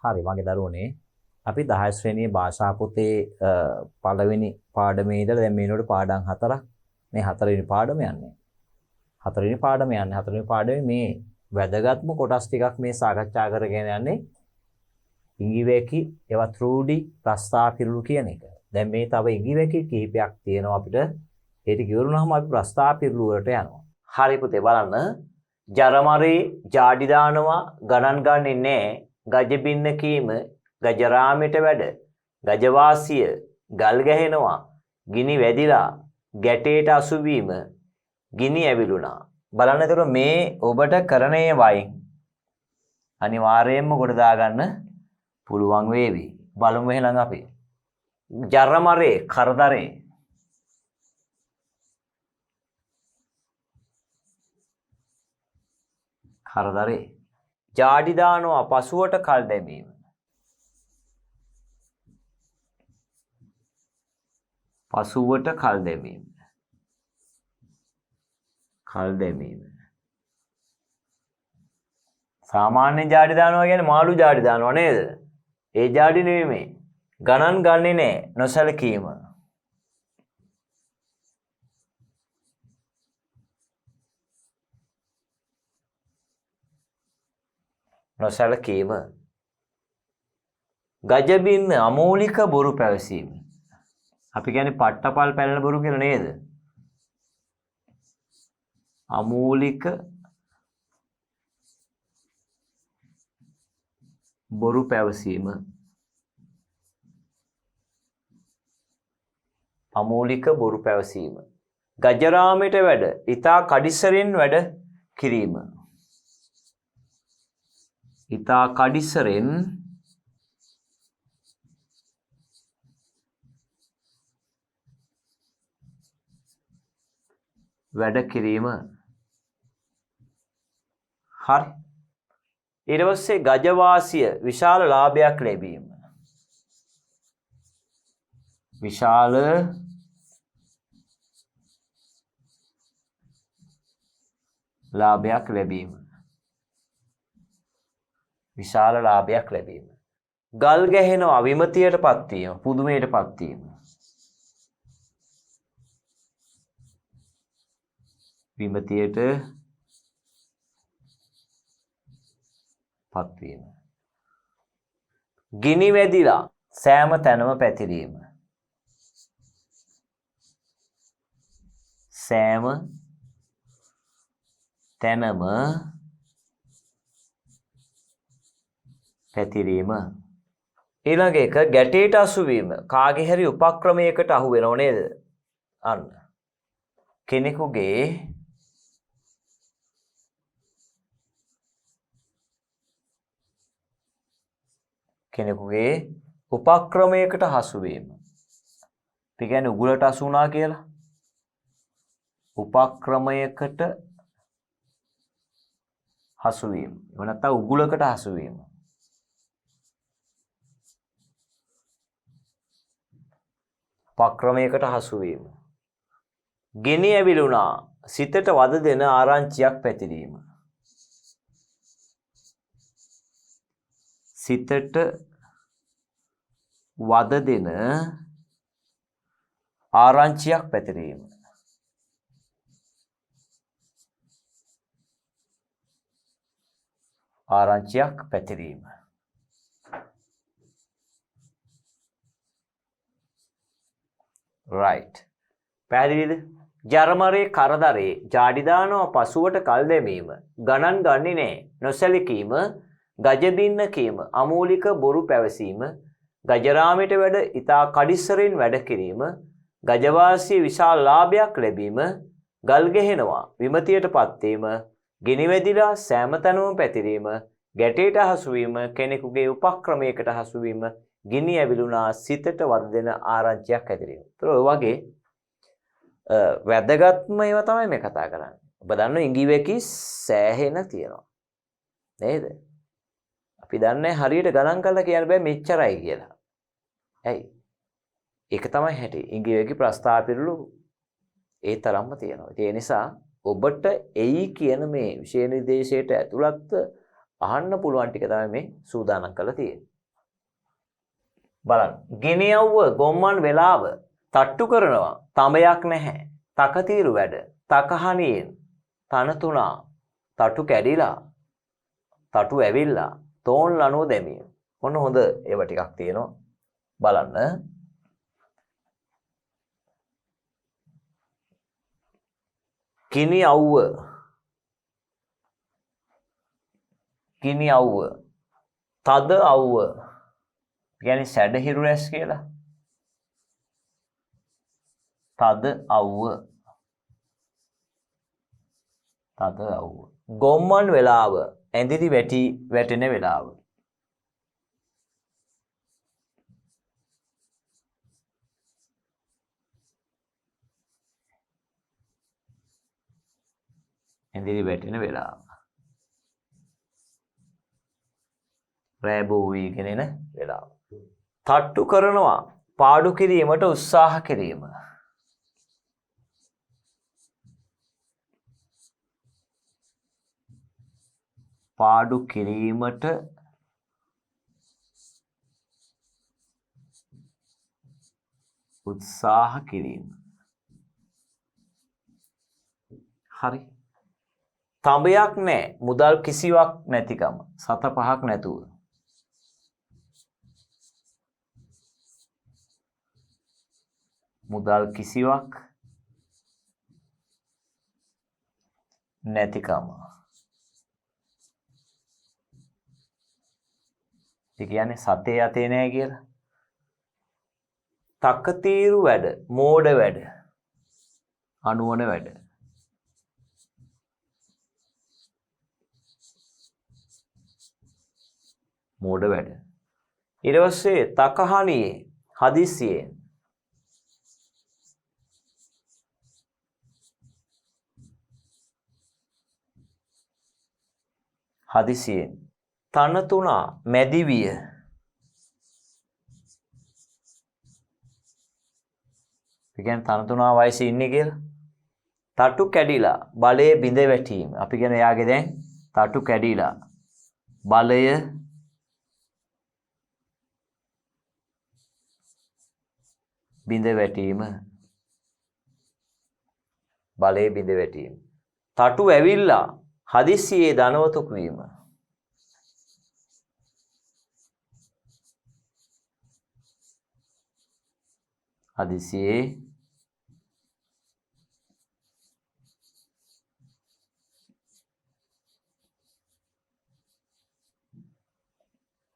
හරි මගේ දරුවනේ අපි 10 ශ්‍රේණියේ භාෂා පොතේ පළවෙනි පාඩමේ ඉඳලා දැන් මේනොට පාඩම් 4ක් මේ 4වෙනි පාඩම යන්නේ. 4වෙනි පාඩම යන්නේ. 4වෙනි පාඩමේ මේ වැදගත්ම කොටස් ටිකක් මේ සාකච්ඡා කරගෙන යන්නේ ඉංගිවේකි ඒවත් රූඩි ප්‍රස්තාපිරුළු කියන එක. දැන් මේ තව ඉංගිවේකි කිහිපයක් තියෙනවා අපිට. ඒක කිවරුනහම අපි ප්‍රස්තාපිරුළු වලට යනවා. හරි පුතේ බලන්න. ජරමරේ ජාඩි දානවා ගණන් ගන්නේ නැහැ. ගජ බින්න කීම ගජරාමෙට වැඩ. ගජවාසිය ගල් ගැහෙනවා. ගිනි වැදිලා ගැටේට අසුවීම ගිනි ඇවිලුණා. බලන්න එතකොට මේ ඔබට කරණයේ වයින් අනිවාර්යයෙන්ම කොට දාගන්න පුළුවන් වේවි. බලමු එහෙනම් අපි. ජරමරේ කරදරේ. කරදරේ. ජාඩි දානවා පසුවට කල් දැමීම. පසුවට කල් දැමීම. කල් දැමීම. සාමාන්‍ය ජාඩි දානවා කියන්නේ මාළු ජාඩි දානවා නේද? ඒ ජාඩි නෙවෙයි මේ. ගණන් ගන්නේ නැහැ නොසලකීම. නොසලකීම. ගජබින්න අමූලික බොරු පැවසීම. අපි කියන්නේ පට්ටපල් පැලෙන බොරු කියලා නේද? අමූලික බොරු පැවසීම. අමූලික බොරු පැවසීම. ගජරාමයට වැඩ ඊතා කඩිසරෙන් වැඩ කිරීම. ඊතා කඩිසරෙන් වැඩ කිරීම. හරි. ඊට පස්සේ ගජවාසිය විශාල ලාභයක් ලැබීම. විශාල ලාභයක් ලැබීම. විශාල ලාභයක් ලැබීම. ගල් ගැහෙනවා විමතියටපත් වීම, පුදුමයටපත් වීම. විමතියට පත්වීම. ගිනි වැදිලා සෑම තැනම පැතිරීම. සෑම තැනම පැතිරීම. ඊළඟ එක ගැටේට අසුවීම. කාගේ හරි උපක්‍රමයකට අහු වෙනව නේද? අන්න. කෙනෙකුගේ උපක්‍රමයකට හසු වීම. ඒ කියන්නේ උගලට හසු වුණා කියලා. උපක්‍රමයකට හසු වීම. එහෙම නැත්නම් උගලකට හසු වීම. උපක්‍රමයකට හසු වීම. ගිනි ඇවිලුණා සිතට වද දෙන ආරංචියක් පැතිරීම. සිතට වද දෙන ආරංචියක් පැතිරීම. ආරංචියක් පැතිරීම. right. පැහැදිලිද? ජරමරේ කරදරේ ජාඩි දානවා පසුවට කල් දැමීම. ගණන් ගන්නේ නැහැ. නොසැලකීම. ගජබින්න කීම අමූලික බොරු පැවසීම. ගජරාමයට වැඩ ඊතා කඩිස්සරෙන් වැඩ කිරීම. ගජවාසිය විශාල ලාභයක් ලැබීම. ගල් ගැහෙනවා විමතියටපත් වීම. ගිනි වැදිලා සෑම තැනම පැතිරීම. ගැටේට හසු වීම. කෙනෙකුගේ උපක්‍රමයකට හසු වීම. ගිනි ඇවිලුණා සිතට වද දෙන ආරංචියක් ඇතිරීම. ඒතර ඔය වගේ වැදගත්ම ඒවා තමයි මේ කතා කරන්නේ. ඔබ දන්නවා ඉංග්‍රීසියේ සෑහෙන තියෙනවා. නේද? අපි දන්නේ හරියට ගණන් කරලා කියන්න බෑ මෙච්චරයි කියලා. ඇයි? ඒක තමයි හැටි. ඉංග්‍රීසි ප්‍රස්තාපිරුළු ඒ තරම්ම තියෙනවා. ඒ නිසා ඔබට එයි කියන මේ විෂය නිර්දේශයට ඇතුළත් අහන්න පුළුවන් ටික තමයි මේ සූදානම් කරලා තියෙන්නේ. බලන්න. ගෙනියව්ව ගොම්මන් වෙලාව තට්ටු කරනවා. තඹයක් නැහැ. තකතිරු වැඩ. තකහනියෙන් තනතුණා. තටු කැඩිලා. තටු ඇවිල්ලා. තෝන් ලනුව දැමීම. මොන හොඳ ඒවා ටිකක් තියෙනවා. බලන්න. ගිනි අවුව. ගිනි අවුව. තද අවුව. කියන්නේ සැඩහිරු රැස් කියලා. තද අවුව. තද අවුව. ගොම්මන් වෙලාව. ඇඳිලි වැටෙන වෙලාව. ඇඳිලි වැටෙන වෙලාව. රෑබෝ වීගෙන එන වෙලාව. තට්ටු කරනවා. පාඩු කිරීමට උත්සාහ කිරීම. පාඩු කිරීමට උත්සාහ කිරීම. හරි. තඹයක් නැහැ. මුදල් කිසිවක් නැතිකම. සත පහක් නැතුව. මුදල් කිසිවක් නැතිකම. ඒ කියන්නේ සතේ යතේ නැහැ කියලා. තකතිරු වැඩ, මෝඩ වැඩ, අනුවන වැඩ. මෝඩ වැඩ. ඊට පස්සේ තකහනියේ හදිස්සියෙන්. හදිසියෙන්. තනතුණා මැදිවිය. ඒ කියන්නේ තනතුණා වයසේ ඉන්නේ කියලා. තටු කැඩිලා බලය බිඳ වැටීම. අපි කියන එයාගේ දැන් තටු කැඩිලා බලය බිඳ වැටීම. බලය බිඳ වැටීම. තටු ඇවිල්ලා හදිස්සියේ ධනවතෙක් වීම. හදිස්සියේ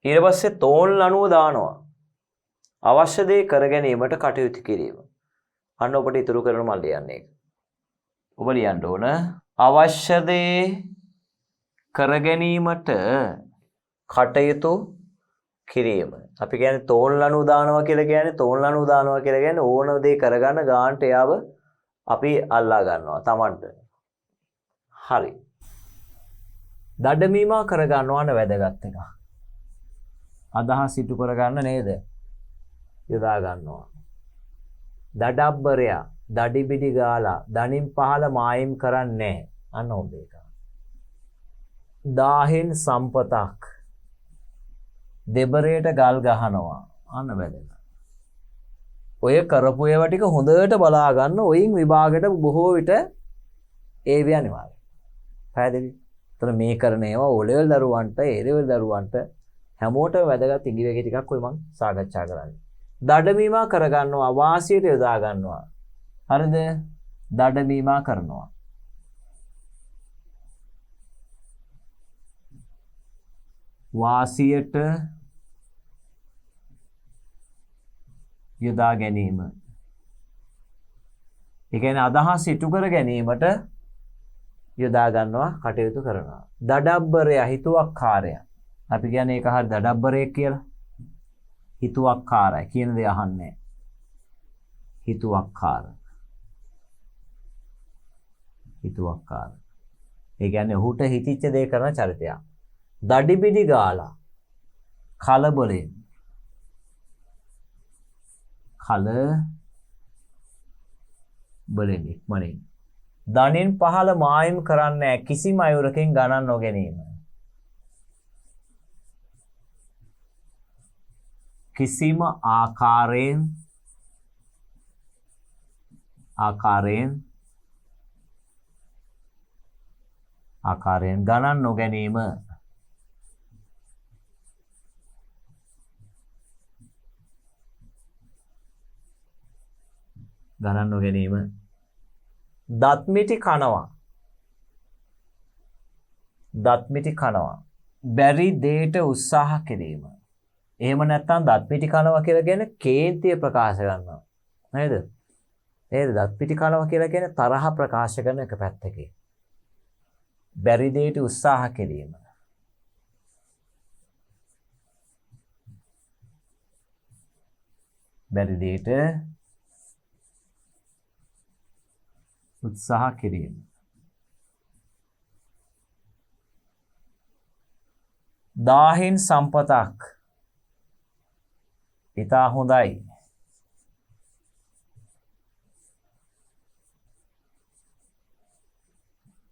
ඊට පස්සේ තෝන් ලනුව දානවා. අවශ්‍ය දේ කර ගැනීමට කටයුතු කිරීම. අන්න ඔබට ඉතුරු කරන මල් ලියන්නේ. ඔබ ලියන්න ඕන අවශ්‍ය දේ කර ගැනීමට කටයුතු කිරීම. අපි කියන්නේ තෝන් ලනුව දානවා කියලා කියන්නේ ඕන දේ කරගන්න ගානට යාව අපි අල්ලා ගන්නවා Tamanට. හරි. දඩමීමා කර ගන්නවන වැදගත් එක. අදහස් ඉටු කර ගන්න නේද? යොදා ගන්නවා. දඩබ්බරයා දඩිබිඩි ගාලා දනින් පහල මායිම් කරන්නේ අන්න ඔබ ඒක. 1000න් සම්පතක් දෙබරේට ගල් ගහනවා අන්න වැදගත්. ඔය කරපු ඒවා ටික හොඳට බලා ගන්න. ඔයින් විභාගයට බොහෝ විට ඒව අනිවාර්යයි. පැහැදිලි? එතන මේ කරන ඒවා O level දරුවන්ට A level දරුවන්ට හැමෝටම වැදගත් ඉංග්‍රීසි ටිකක් ඔය මම සාකච්ඡා කරන්නේ. දඩමීමා කරගන්නවා වාසියට යොදා ගන්නවා. හරිද? දඩමීමා කරනවා. වාසියට යොදා ගැනීම. ඒ කියන්නේ අදහස් ඉටු කර ගැනීමට යොදා ගන්නවා කටයුතු කරනවා. දඩබ්බරය හිතුවක්කාරය. අපි කියන්නේ ඒක හරිය දඩබ්බරයෙක් කියලා. හිතුවක්කාරයි කියන දේ අහන්නේ. හිතුවක්කාර. හිතුවක්කාර. ඒ කියන්නේ ඔහුට හිතිච්ච දේ කරන චරිතයක්. දඩිබිඩි ගාලා කලබලෙන් බලෙන් ඉක්මනින් දනින් පහල මායිම් කරන්නේ කිසිම අයුරකින් ගණන් නොගැනීම. කිසිම ආකාරයෙන් ගණන් නොගැනීම. ගණන් නොගැනීම. දත්මිටි කනවා. බැරි දෙයට උත්සාහ කිරීම. එහෙම නැත්නම් දත්මිටි කනවා කියලා කියන්නේ කේන්තිය ප්‍රකාශ කරනවා. නේද? දත්මිටි කනවා කියලා කියන්නේ තරහ ප්‍රකාශ කරන එක පැත්තකින්. බැරි දෙයට උත්සාහ කිරීම. බැරි දෙයට උත්සාහ කිරීම. දාහින් සම්පතක්. ඉතා හොඳයි.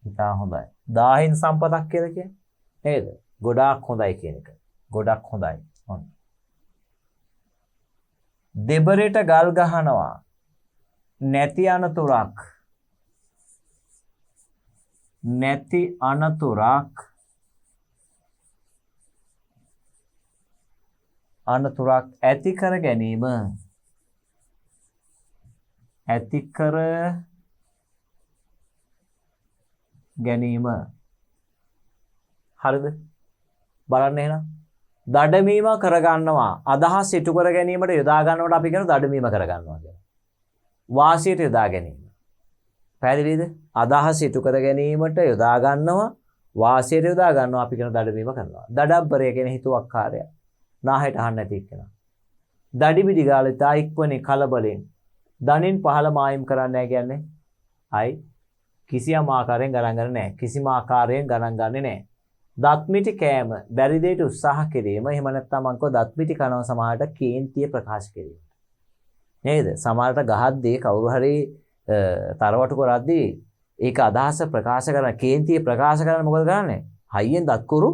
ඉතා හොඳයි. දාහින් සම්පතක් කියලා කියන්නේ නේද? ගොඩාක් හොඳයි කියන එක. ගොඩක් හොඳයි. ඔන්න. දෙබරට ගල් ගහනවා. නැති අනතුරක්. අනතුරක් ඇති කර ගැනීම. හරිද? බලන්න එහෙනම්. දඩමීම කරගන්නවා. අදහස් ඉටු කර ගැනීමට යොදා ගන්නවට අපි කියන දඩමීම කරගන්නවා කියලා. වාසියට යොදා ගැනීම. පැහැදිලිද? අදහස් ඉටු කර ගැනීමට යොදා ගන්නවා. වාසියට යොදා ගන්නවා අපි කියන දඩමීම කරනවා. දඩබ්බරය කියන හිතුවක්කාරය. නාහෙට අහන්න නැති එක්කන. දඩිබිඩි ගාලේ තා ඉක්වනේ කලබලෙන්. දණින් පහළ මායිම් කරන්නේ නැහැ කියන්නේ. අයි කිසියම් ආකාරයෙන් ගණන් ගන්නේ නැහැ. කිසිම ආකාරයෙන් ගණන් ගන්නේ නැහැ. දත්මිටි කෑම බැරි දෙයට උත්සාහ කිරීම. එහෙම නැත්නම් මං කව දත්මිටි කනවා සමහරට කේන්තිය ප්‍රකාශ කිරීම. නේද? සමහරට ගහද්දී කවුරු හරි තරවටු කරද්දී ඒක අදහස ප්‍රකාශ කරන කේන්තිය ප්‍රකාශ කරන මොකද කරන්නේ? හයියෙන් දත්කුරු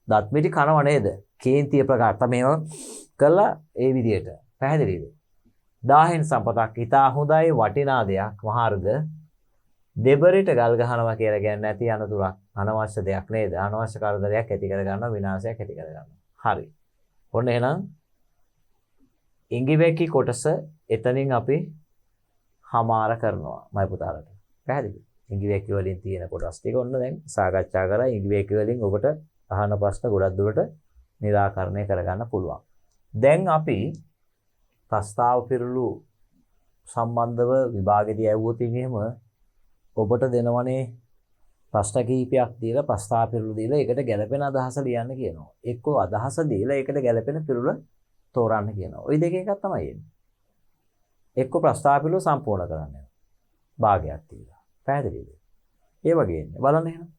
දත්මිටි කනවා නේද? කේන්තිය ප්‍රකාශ තමයි කළා ඒ විදියට. පැහැදිලිද? දාහෙන් සම්පතක් ඉතා හොඳයි වටිනා දෙයක් මහර්ග. දෙබරට ගල් ගහනවා කියලා කියන්නේ නැති අනතුරක් අනවශ්‍ය දෙයක් නේද? අනවශ්‍ය කරදරයක් ඇති කර ගන්නවා විනාශයක් ඇති කර ගන්නවා. හරි. ඔන්න එහෙනම් ඉංගිවැකි කොටස එතනින් අපි හමාර කරනවා මයි පුතාලට. පැහැදිලිද? ඉංගිවැකි වලින් තියෙන කොටස් ටික ඔන්න දැන් සාකච්ඡා කරලා ඉංගිවැකි වලින් ඔබට අහන ප්‍රශ්න ගොඩක් දුරට निराකරණය කරගන්න පුළුවන්. දැන් අපි ප්‍රස්තාව පිරුළු සම්බන්ධව විභාගෙදී ඇව්වොත් එහෙම ඔබට දෙනවනේ ප්‍රශ්න කිහිපයක් දීලා ප්‍රස්තාව පිරුළු දීලා ඒකට ගැළපෙන අදහස ලියන්න කියනවා. එක්කෝ අදහස දීලා ඒකට ගැළපෙන පිරුළ තෝරන්න කියනවා. ওই දෙක එකක් තමයි එන්නේ. එක්කෝ ප්‍රස්තාව පිරුළු සම්පූර්ණ කරන්න යනවා. භාගයක් දීලා. පැහැදිලිද? ඒ වගේ ඉන්නේ. බලන්න එහෙනම්.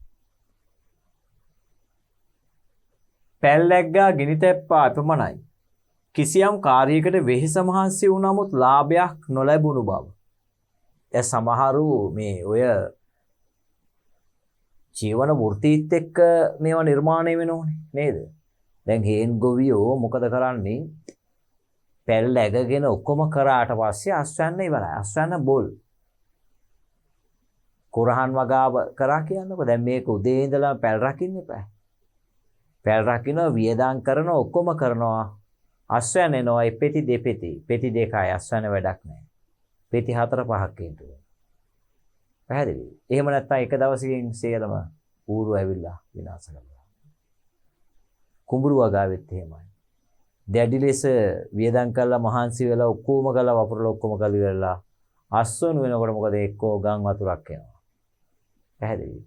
පැල්ලැග්ගා ගිනි තැප්පා අපමණයි. කිසියම් කාර්යයකට වෙහෙස මහන්සි වූ නමුත් ලාභයක් නොලැබුණු බව. ඒ සමහරු මේ ඔය ජීවන වෘත්තීත් එක්ක මේවා නිර්මාණය වෙනෝනේ නේද? දැන් හේන් ගොවියෝ මොකද කරන්නේ? පැල් ඇගගෙන ඔක්කොම කරාට පස්සේ අස්වැන්න ඉවරයි. අස්වැන්න බොල්. කුරහන් වගාව කරා කියන්නකො. දැන් මේක උදේ ඉඳලා පැල් රකින්න එපා. පැල් රකින්න වියදම් කරන ඔක්කොම කරනවා. අස්වැන්න එනවා පෙති දෙපෙති. පෙති දෙකයි අස්වැන්න වැඩක් නැහැ. පෙති 4-5ක් ඉන්නවා. පැහැදිලි. එහෙම නැත්නම් එක දවසකින් සියලම ඌරු ඇවිල්ලා විනාශ කරනවා. කුඹුරු වගාවෙත් එහෙමයි. දැඩි ලෙස වියදම් කළා මහන්සි වෙලා ඔක්කොම කළා වපුරලා ඔක්කොම කලිවලා අස්වනු වෙනකොට මොකද එක්කෝ ගම් වතුරක් එනවා. පැහැදිලි.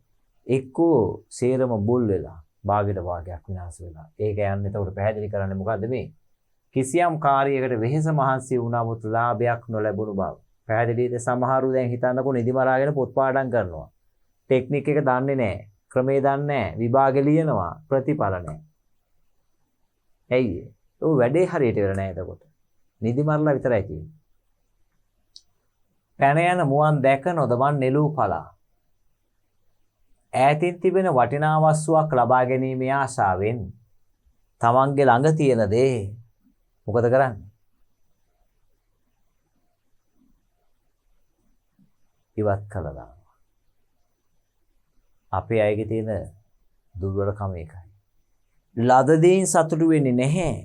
එක්කෝ සේරම බුල් වෙලා භාගයට භාගයක් විනාශ වෙලා. ඒක යන්නේ එතකොට පැහැදිලි කරන්නේ මොකද්ද මේ? කිසියම් කාර්යයකට වෙහෙස මහන්සි වුණාමුත් ලාභයක් නොලැබුණු බව. පැහැදිලිද? සමහරු දැන් හිතන්නකො නිදි මරාගෙන පොත් පාඩම් කරනවා. ටෙක්නික් එක දන්නේ නැහැ. ක්‍රමේ දන්නේ නැහැ. විභාගෙ ලියනවා. ප්‍රතිඵල නැහැ. ඇයි ඒ? ඔය වැඩේ හරියට වෙලා නැහැ එතකොට. නිදි මරලා විතරයි තියෙන්නේ. පැන යන මුවන් දැක නොදමන් නෙළූ පලා. ඈතින් තිබෙන වටිනා වස්තුවක් ලබා ගැනීමේ ආශාවෙන් තමන්ගේ ළඟ තියෙන දේ මොකද කරන්නේ? ඉවත් කළා දානවා. අපේ අයගේ තියෙන දුර්වලකම ඒකයි. ලද දෙයින් සතුටු වෙන්නේ නැහැ.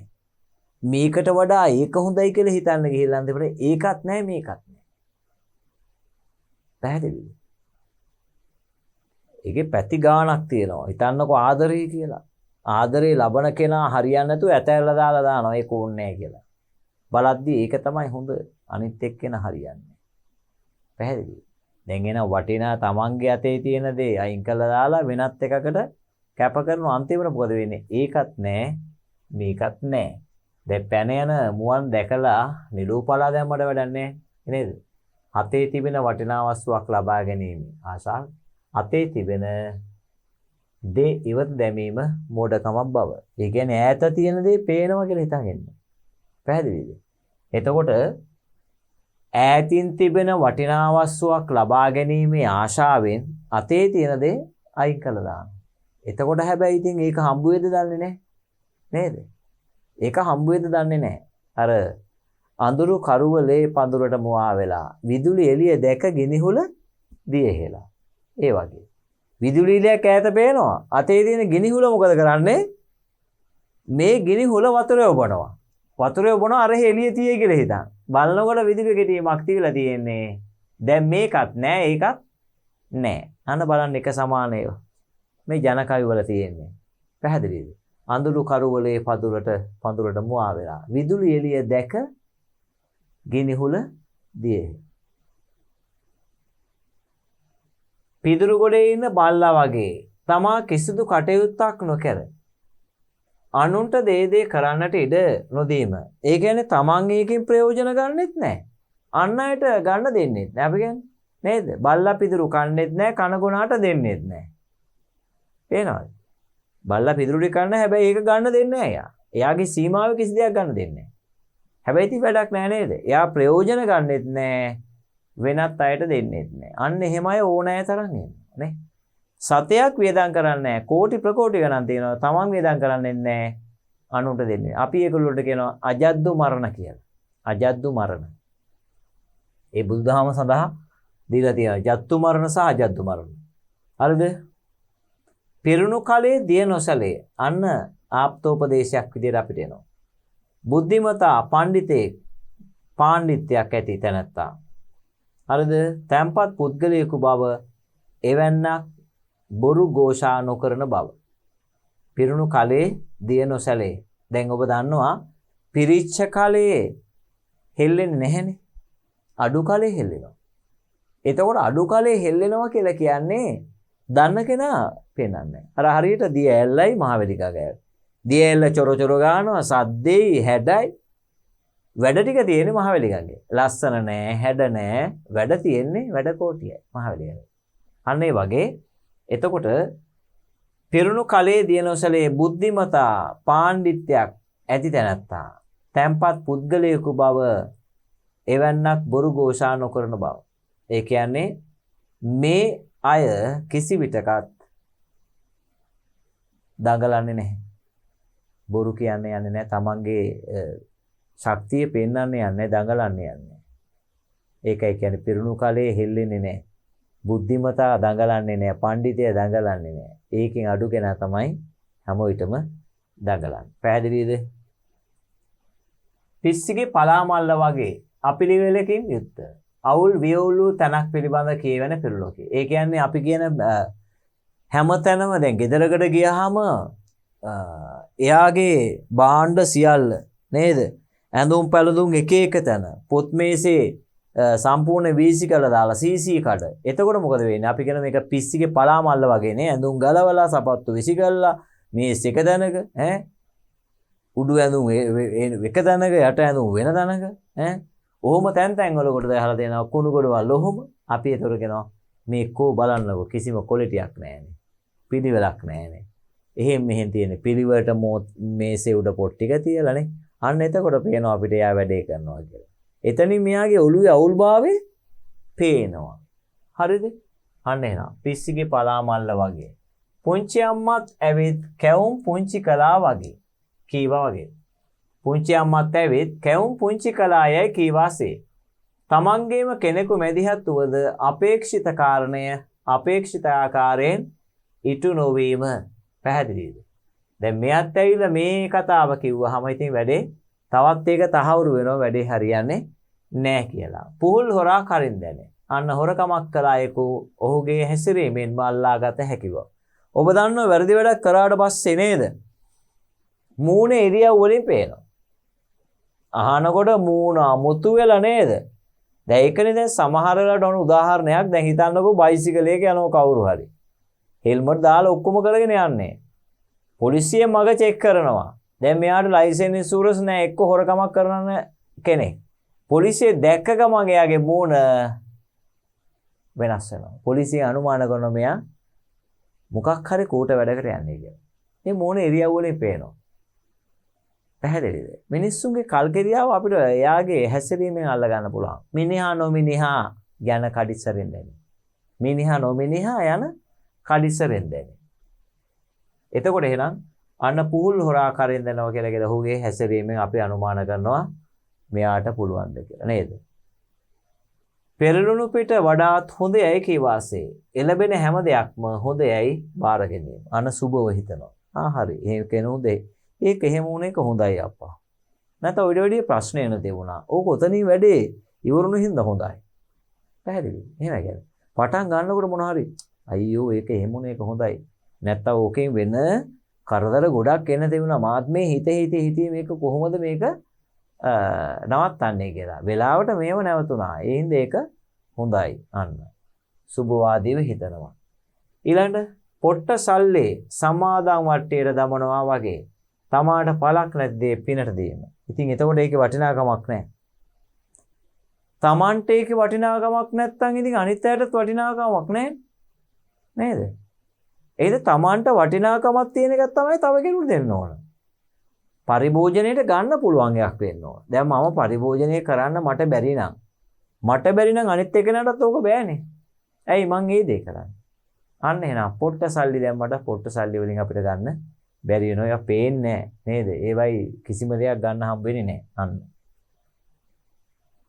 මේකට වඩා ඒක හොඳයි කියලා හිතන්න ගිහිල්ලා අන්තිමට ඒකත් නැහැ මේකත් නැහැ. පැහැදිලිද? ඒකේ පැති ගාණක් තියෙනවා. හිතන්නකෝ ආදරේ කියලා. ආදරේ ලබන කෙනා හරියන්නේ නැතුව ඇතැල්ලා දාලා දානවා ඒක ඕනේ නැහැ කියලා. බලද්දි ඒක තමයි හොඳ. අනිත් එක්කෙනා හරියන්නේ. පැහැදිලිද? දැන් එන වටිනා තමන්ගේ අතේ තියෙන දේ අයින් කළා දාලා වෙනත් එකකට කැප කරන අන්තිමට මොකද වෙන්නේ? ඒකත් නැහැ මේකත් නැහැ. දැන් පැන යන මුවන් දැකලා නිලූපලා දැම්මඩ වැඩක් නැහැ නේද? අතේ තිබෙන වටිනා වස්තුවක් ලබා ගැනීම ආසාව අතේ තිබෙන දේ ඉවත් දැමීම මෝඩකමක් බව. ඒ කියන්නේ ඈත තියෙන දේ පේනවා කියලා හිතාගන්න. පැහැදිලිද? එතකොට ඈතින් තිබෙන වටිනා වස්තුවක් ලබා ගැනීමේ ආශාවෙන් අතේ තියෙන දේ අයින් කළා දානවා. එතකොට හැබැයි ඉතින් ඒක හම්බ වෙයිද දන්නේ නැහැ. නේද? ඒක හම්බ වෙයිද දන්නේ නැහැ. අර අඳුරු කරුවලේ පඳුරට මුවා වෙලා විදුලි එළිය දැක ගිනිහුල දියෙහෙලා. ඒ වගේ. විදුලි එළියක් ඈත පේනවා. අතේ තියෙන ගිනිහුල මොකද කරන්නේ? මේ ගිනිහුල වතුරේ ඔබනවා. වතුරේ ඔබනවා අර එළිය තියේ කියලා හිතන්. බලනකොට විදුලි කෙටීමක් තියලා තියෙන්නේ. දැන් මේකත් නෑ ඒකත් නෑ. අන්න බලන්න එක සමාන ඒවා. මේ ජනකවි වල තියෙන්නේ. පැහැදිලිද? අඳුරු කරුවලේ පඳුරට මුවා වෙලා විදුලි එළිය දැක ගිනිහුල දියේ. පිදුරු ගොඩේ ඉන්න බල්ලා වගේ තමා කිසිදු කටයුත්තක් නොකර අනුන්ට දේ කරන්නට ඉඩ නොදීම. ඒ කියන්නේ තමන් ඒකෙන් ප්‍රයෝජන ගන්නෙත් නැහැ. අන් අයට ගන්න දෙන්නෙත් නැහැ. අපි කියන්නේ නේද? බල්ලා පිදුරු කන්නෙත් නැහැ, කන ගොනාට දෙන්නෙත් නැහැ. පේනවද? බල්ලා පිදුරු ටික කන්න හැබැයි ඒක ගන්න දෙන්නේ නැහැ එයා. එයාගේ සීමාවේ කිසි දෙයක් ගන්න දෙන්නේ නැහැ. හැබැයි ඉතින් වැඩක් නැහැ නේද? එයා ප්‍රයෝජන ගන්නෙත් නැහැ, වෙනත් අයට දෙන්නෙත් නැහැ. අන්න එහෙම අය ඕනෑ තරම් ඉන්නවා නේ. සතයක් වේදම් කරන්නේ නැහැ. කෝටි ප්‍රකෝටි ගණන් තියෙනවා. තමන් වේදම් කරන්නේ නැහැ. අනුන්ට දෙන්නේ. අපි ඒගොල්ලොන්ට කියනවා අජද්දු මරණ කියලා. අජද්දු මරණ. ඒ බුදුදහම සඳහා දීලා තියෙනවා ජත්තු මරණ සහ අජද්දු මරණ. හරිද? පිරුණු කලේ දිය නොසලේ. අන්න ආප්තෝපදේශයක් විදිහට අපිට එනවා. බුද්ධිමතා පඬිතේ පාණ්ඩිත්‍යයක් ඇති තැනැත්තා. හරිද? තැම්පත් පුද්ගලයෙකු බව එවන්නක් බොරු ഘോഷා නොකරන බව. පිරුණු කලේ දිය නොසැලේ. දැන් ඔබ දන්නවා පිරිච්ච කලේ හෙල්ලෙන්නේ නැහැනේ. අඩු කලේ හෙල්ලෙනවා. එතකොට අඩු කලේ හෙල්ලෙනවා කියලා කියන්නේ දන්න කෙනා පේනන්නේ. අර හරියට දිය ඇල්ලයි මහවැලිකා ගෑව. දිය ඇල්ල චොර චොර ගන්නවා සද්දෙයි හැඩයි වැඩ ටික තියෙන්නේ මහවැලිකාගේ. ලස්සන නෑ හැඩ නෑ වැඩ තියෙන්නේ වැඩ කෝටියයි මහවැලිකාගේ. අන්න ඒ වගේ එතකොට පිරුණු කලේ දියනොසලේ බුද්ධිමතා පාණ්ඩිත්‍යයක් ඇති තැනැත්තා තැම්පත් පුද්ගලයෙකු බව එවන්නක් බොරු ഘോഷා නොකරන බව. ඒ කියන්නේ මේ අය කිසි විටකත් දඟලන්නේ නැහැ. බොරු කියන්නේ යන්නේ නැහැ. තමන්ගේ ශක්තිය පෙන්වන්නේ යන්නේ දඟලන්නේ යන්නේ. ඒකයි කියන්නේ පිරුණු කලේ හෙල්ලෙන්නේ නැහැ. බුද්ධිමතා දඟලන්නේ නැහැ. පඬිතය දඟලන්නේ නැහැ. ඒකෙන් අඩු කෙනා තමයි හැම විටම දඟලන්නේ. පැහැදිලිද? පිස්සිගේ පලාමල්ල වගේ අපිලිවෙලකින් යුක්ත. අවුල් වියවුලු තනක් පිළිබඳ කියවෙන පිරුණකේ. ඒ කියන්නේ අපි කියන හැමතැනම දැන් ගෙදරකට ගියාම එයාගේ භාණ්ඩ සියල්ල නේද? ඇඳුම් පැළඳුම් එක එක තැන පොත් මේසේ සම්පූර්ණ වීසි කරලා දාලා සීසී කඩ. එතකොට මොකද වෙන්නේ? අපි කියන මේක පිස්සිගේ පලාමල්ල වගේ නේ. ඇඳුම් ගලවලා සපත්තු විසි කරලා මේස් එක තැනක ඈ උඩු ඇඳුම් එක තැනක යට ඇඳුම් වෙන තැනක ඈ ඔහොම තැන් තැන් වල කොට දාලා දෙනවා කුණු ගොඩවල් ඔහොම. අපි ඒතර කියනවා මේ කෝ බලන්නකො කිසිම ක්වොලිටියක් නැහැනේ. පිළිවෙලක් නැහැනේ. එහෙන් මෙහෙන් තියෙන පිළිවෙලට මේසේ උඩ පොත් ටික තියලානේ. අන්න එතකොට පේනවා අපිට එයා වැඩේ කරනවා කියලා. එතනින් මෙයාගේ ඔළුවේ අවුල්භාවය පේනවා. හරිද? අන්න එහෙනම් පිස්සිගේ පලාමල්ල වගේ. පුංචි අම්මත් ඇවිත් කැවුම් පුංචි කලා වගේ. කීවා වගේ. පුංචි අම්මත් ඇවිත් කැවුම් පුංචි කලායයි කීවාසේ. තමන්ගේම කෙනෙකු මැදිහත් වුවද අපේක්ෂිත කාරණය අපේක්ෂිත ආකාරයෙන් ඉටු නොවීම පැහැදිලිද? දැන් මෙයත් ඇවිල්ලා මේ කතාව කිව්වහම ඉතින් වැඩේ තවත් ඒක තහවුරු වෙනවා වැඩේ හරියන්නේ නැහැ කියලා. පුහුල් හොරා කරින් දැනේ. අන්න හොරකමක් කළායකු ඔහුගේ හැසිරීමෙන් අල්ලාගත හැකිව. ඔබ දන්නව වැරදි වැඩක් කරාට පස්සේ නේද? මූණේ ඉරියව් වලින් පේනවා. අහනකොට මූණ අමුතු වෙලා නේද? දැන් ඒකනේ දැන් සමහර වෙලාවට ඔන්න උදාහරණයක් දැන් හිතන්නකෝ බයිසිකලයක යනවා කවුරු හරි. හෙල්මට් දාලා ඔක්කොම කරගෙන යන්නේ. පොලිසිය මග චෙක් කරනවා. දැන් මෙයාට ලයිසන්ස් ඉන්ෂුරන්ස් නැහැ එක්ක හොරකමක් කරන කෙනෙක්. පොලිසිය දැක්ක ගමන් එයාගේ මූණ වෙනස් වෙනවා. පොලිසිය අනුමාන කරනවා මෙයා මොකක් හරි කූට වැඩකට යන්නේ කියලා. මේ මූණ ඉරියව් වලින් පේනවා. පැහැදිලිද? මිනිස්සුන්ගේ කල්කිරියාව අපිට එයාගේ හැසිරීමෙන් අල්ල ගන්න පුළුවන්. මිනිහා නොමිනිහා යන කඩිසරෙන් දැනේ. මිනිහා නොමිනිහා යන කඩිසරෙන් දැනේ. එතකොට එහෙනම් අන්න පුහුල් හොරා කරින් දැනවා කියලා ඔහුගේ හැසිරීමෙන් අපි අනුමාන කරනවා මෙයාට පුළුවන්ද කියලා නේද? පෙරළුණු පිට වඩාත් හොඳයයි කීවාසේ. එළබෙන හැම දෙයක්ම හොඳයයි බාර ගැනීම. අන සුබව හිතනවා. හරි. එහෙම කෙනුදේ. ඒක එහෙම වුණ එක හොඳයි අප්පා. නැත්නම් ඔයිඩ වැඩි ප්‍රශ්න එන තිබුණා. ඕක ඔතනින් වැඩේ ඉවරුණු හින්දා හොඳයි. පැහැදිලිද? එහෙම කියන්නේ. පටන් ගන්නකොට මොන හරි අයියෝ ඒක එහෙම වුණ එක හොඳයි. නැත්නම් ඕකෙන් වෙන කරදර ගොඩක් එන තිබුණා. මාත් මේ හිතේ මේක කොහොමද මේක නවත්තන්නේ කියලා. වෙලාවට මේව නැවතුණා. ඒ හින්දා ඒක හොඳයි අන්න. සුබවාදීව හිතනවා. ඊළඟට පොට්ට සල්ලේ සමාදන් වට්ටියට දමනවා වගේ තමාට පළක් නැද්දේ පිනට දීම. ඉතින් එතකොට ඒකේ වටිනාකමක් නැහැ. තමන්ට ඒකේ වටිනාකමක් නැත්නම් ඉතින් අනිත් අයටත් වටිනාකමක් නැහැ. නේද? ඒකද තමන්ට වටිනාකමක් තියෙන එකක් තමයි තව කෙනෙකුට දෙන්න ඕන. පරිභෝජනයේට ගන්න පුළුවන් එකක් වෙන්න ඕන. දැන් මම පරිභෝජනය කරන්න මට බැරි නම් අනිත් එකනටත් ඕක බෑනේ. ඇයි මං ඒ දේ කරන්නේ? අන්න එහෙනම් පොට්ට සල්ලි දැම්මට පොට්ට සල්ලි වලින් අපිට ගන්න බැරි වෙනවා. ඒක පේන්නේ නේද? ඒවයි කිසිම දෙයක් ගන්න හම්බ වෙන්නේ නැහැ. අන්න.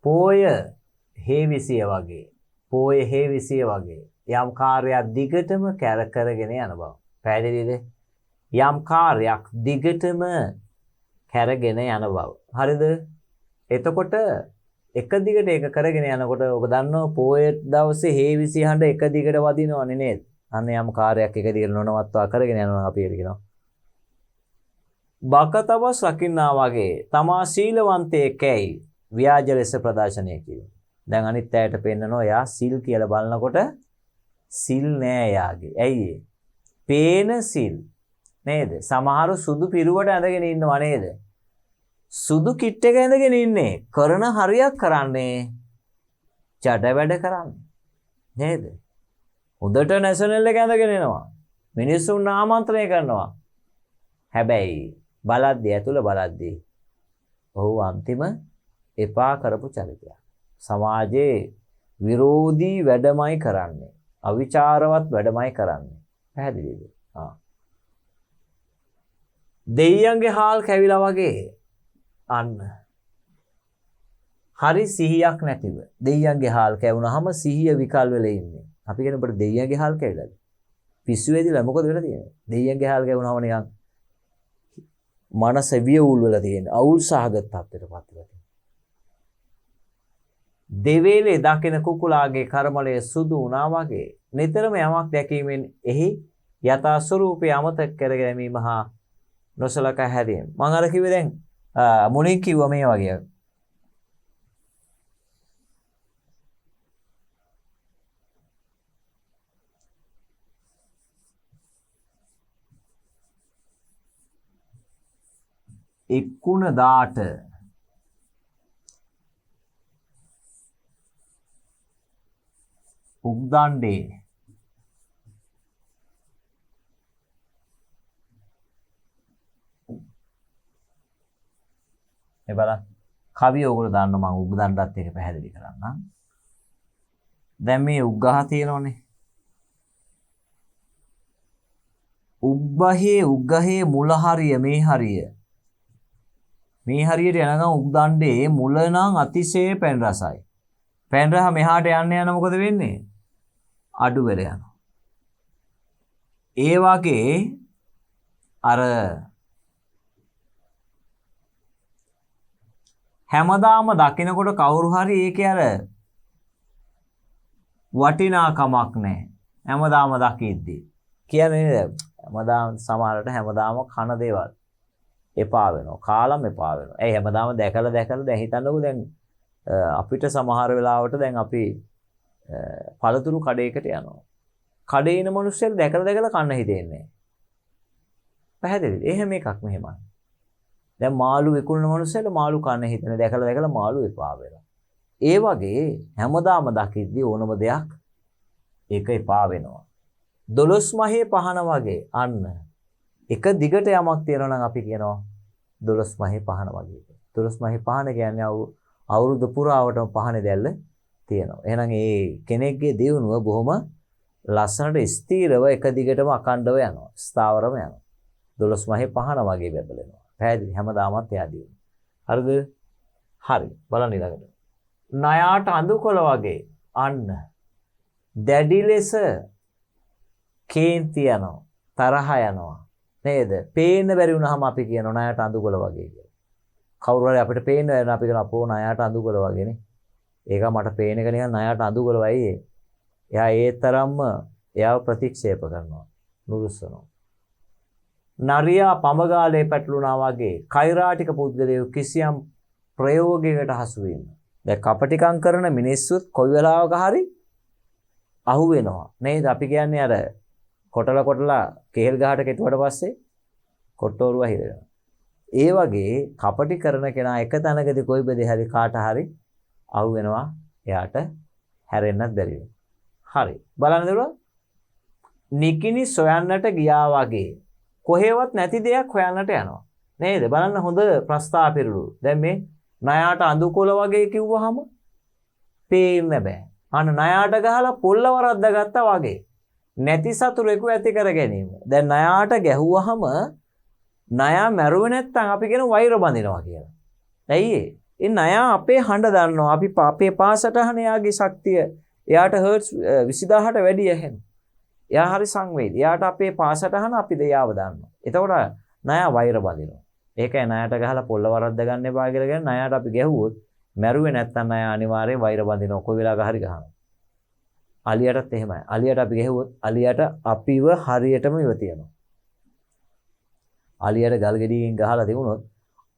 පෝය හේවිසිය වගේ යම් කාර්යයක් දිගටම කරගෙන යන බව. පැහැදිලිද? යම් කාර්යයක් දිගටම කරගෙන යන බව. හරිද? එතකොට එක දිගට ඒක කරගෙන යනකොට ඔබ දන්නවා පොයේ දවසේ හේවිසි හඬ එක දිගට වදිනවනේ නේද? අන්න යම් කාර්යයක් එක දිගට නොනවත්වා කරගෙන යනවා අපි කියනවා. බකතවස් රකින්නා වගේ තමා සීලවන්තයෙක්යි ව්‍යාජ ලෙස ප්‍රදර්ශනය කිව්වා. දැන් අනිත් අයට පෙන්නනවා යා සිල් කියලා බලනකොට සිල් නෑ යාගේ. ඇයි ඒ? පේන සිල් නේද? සමහරු සුදු පිරුවට ඇඳගෙන ඉන්නවා නේද? සුදු කිට් එක ඇඳගෙන ඉන්නේ. කරන හරියක් කරන්නේ ජඩ වැඩ කරන්නේ. නේද? හොඳට නැෂනල් එක ඇඳගෙන එනවා. මිනිස්සුන් ආමන්ත්‍රණය කරනවා. හැබැයි බලද්දී ඇතුළ බලද්දී ඔහු අන්තිම එපා කරපු චරිතයක්. සමාජයේ විරෝධී වැඩමයි කරන්නේ. අවිචාරවත් වැඩමයි කරන්නේ. පැහැදිලිද? දෙයියන්ගේ හාල් කැවිලා වගේ අන්න. හරි සිහියක් නැතිව දෙයියන්ගේ හාල් කැවුනහම සිහිය විකල් වෙලා ඉන්නේ. අපි කියනකොට දෙයියන්ගේ හාල් කැවිලාද? පිස්සු වේදිලා මොකද වෙලා තියෙන්නේ? දෙයියන්ගේ හාල් කැවුනහම නිකන් මනස වියවුල් වෙලා තියෙන්නේ. අවුල් සහගත තත්ත්වයටපත් වෙලා තියෙන්නේ. දෙවේලේ දකින කුකුලාගේ කර්මලය සුදු වුණා වගේ නිතරම යමක් දැකීමෙන් එහි යථා ස්වરૂපය අමතක කර ගැනීම හා නොසලකා හැරීම. මම අර කිව්වේ දැන් මුලින් කිව්වා මේ වගේ. එක්කුණ දාට උග්දණ්ඩේ මේ බලන්න කවිය ඕගොල්ලෝ දාන්න මම උග්දණ්ඩත් එක පැහැදිලි කරන්නම්. දැන් මේ උග්ගහ තියෙනවනේ. උග්ගහේ මුල හරිය මේ හරිය මේ හරියට යනගම් උක්දණ්ඩේ මුල නම් අතිශය පැන් රසයි. පැන් රහ මෙහාට යන්න මොකද වෙන්නේ? අඩු වෙලා යනවා. ඒ වගේ අර හැමදාම දකිනකොට කවුරු හරි ඒකේ අර වටිනාකමක් නැහැ. හැමදාම දකිද්දී කියන්නේ හැමදාම සමහරට හැමදාම කන දේවල් එපා වෙනවා. කාලම් එපා වෙනවා. ඒ හැමදාම දැකලා දැන් හිතන්නකෝ දැන් අපිට සමහර වෙලාවට දැන් අපි පළතුරු කඩේකට යනවා. කඩේ ඉන මිනිස්සුන්ට දැකලා කන්න හිතෙන්නේ. පැහැදිලිද? එහෙම එකක් මෙහෙමයි. දැන් මාළු විකුණන මිනිස්සුන්ට මාළු කන්න හිතෙන දැකලා මාළු එපා වෙනවා. ඒ වගේ හැමදාම දකිද්දී ඕනම දෙයක් ඒක එපා වෙනවා. 12 මහේ පහන වගේ අන්න එක දිගට යමක් තියෙනවා නම් අපි කියනවා 12 මහේ පහන වගේ. 12 මහේ පහන කියන්නේ අවුරුදු පුරාවටම පහනේ දැල්ල තියෙනවා. එහෙනම් ඒ කෙනෙක්ගේ දියුණුව බොහොම ලස්සනට ස්ථීරව එක දිගටම අඛණ්ඩව යනවා. ස්ථාවරම යනවා. 12 මහේ පහන වගේ බබලනවා. පැහැදිලි හැමදාමත් එයා දියුණුව. හරිද? හරි. බලන්න ඊළඟට. ණයාට අඳුකොළ වගේ අන්න දැඩි ලෙස කේන්ති යනවා. තරහ යනවා. නේද? පේන්න බැරි වුණාම අපි කියනවා ණයට අඳුකොළ වගේ කියලා. කවුරු හරි අපිට පේන්න බැරි නම් අපි කියනවා අපෝ ණයට අඳුකොළ වගේනේ. ඒක මට පේන එක නිකන් ණයට අඳුකොළ වයි. එයා ඒ තරම්ම එයාව ප්‍රතික්ෂේප කරනවා. නුරුස්සනවා. නරියා පඹගාලේ පැටලුණා වගේ කෛරාටික පුද්ගලයෝ කිසියම් ප්‍රයෝගයකට හසු වීම. දැන් කපටිකම් කරන මිනිස්සුත් කොයි වෙලාවක හරි අහු වෙනවා. නේද? අපි කියන්නේ අර කොටලා කේල් ගහට කෙටුවට පස්සේ කොට්ටෝරුව හිරෙනවා. ඒ වගේ කපටි කරන කෙනා එක තැනකදී කොයි බෙදේ හරි කාට හරි අහු වෙනවා. එයාට හැරෙන්නත් බැරි වෙනවා. හරි. බලන්න දරුවා. නිකිනි සොයන්නට ගියා වගේ කොහෙවත් නැති දෙයක් හොයන්නට යනවා. නේද? බලන්න හොඳ ප්‍රස්තාව පිරුළු. දැන් මේ ණයාට අඳුකොළ වගේ කිව්වහම පේන්න බෑ. අන්න ණයාට ගහලා පොල්ල වරද්දා ගත්තා වගේ. නැති සතුරෙකු ඇති කර ගැනීම. දැන් ණයාට ගැහුවහම ණයා මැරුවේ නැත්නම් අපි කියන වෛර බඳිනවා කියලා. ඇයි ඒ? ඒ ණයා අපේ හඬ දන්නවා. අපි අපේ පාසටහන එයාගේ ශක්තිය එයාට හර්ට්ස් 20000ට වැඩි ඇහෙන. එයා හරි සංවේදී. එයාට අපේ පාසටහන අපි දෙයාව දන්නවා. එතකොට ණයා වෛර බඳිනවා. ඒකයි ණයට ගහලා පොල්ල වරද්ද ගන්න එපා කියලා කියන්නේ ණයට අපි ගැහුවොත් මැරුවේ නැත්නම් ණයා අනිවාර්යෙන් වෛර බඳිනවා. කොයි වෙලාවක හරි ගහනවා. අලියටත් එහෙමයි. අලියට අපි ගැහුවොත් අලියට අපිව හරියටම ඉවතියනවා. අලියට ගල් ගෙඩියකින් ගහලා තිබුණොත්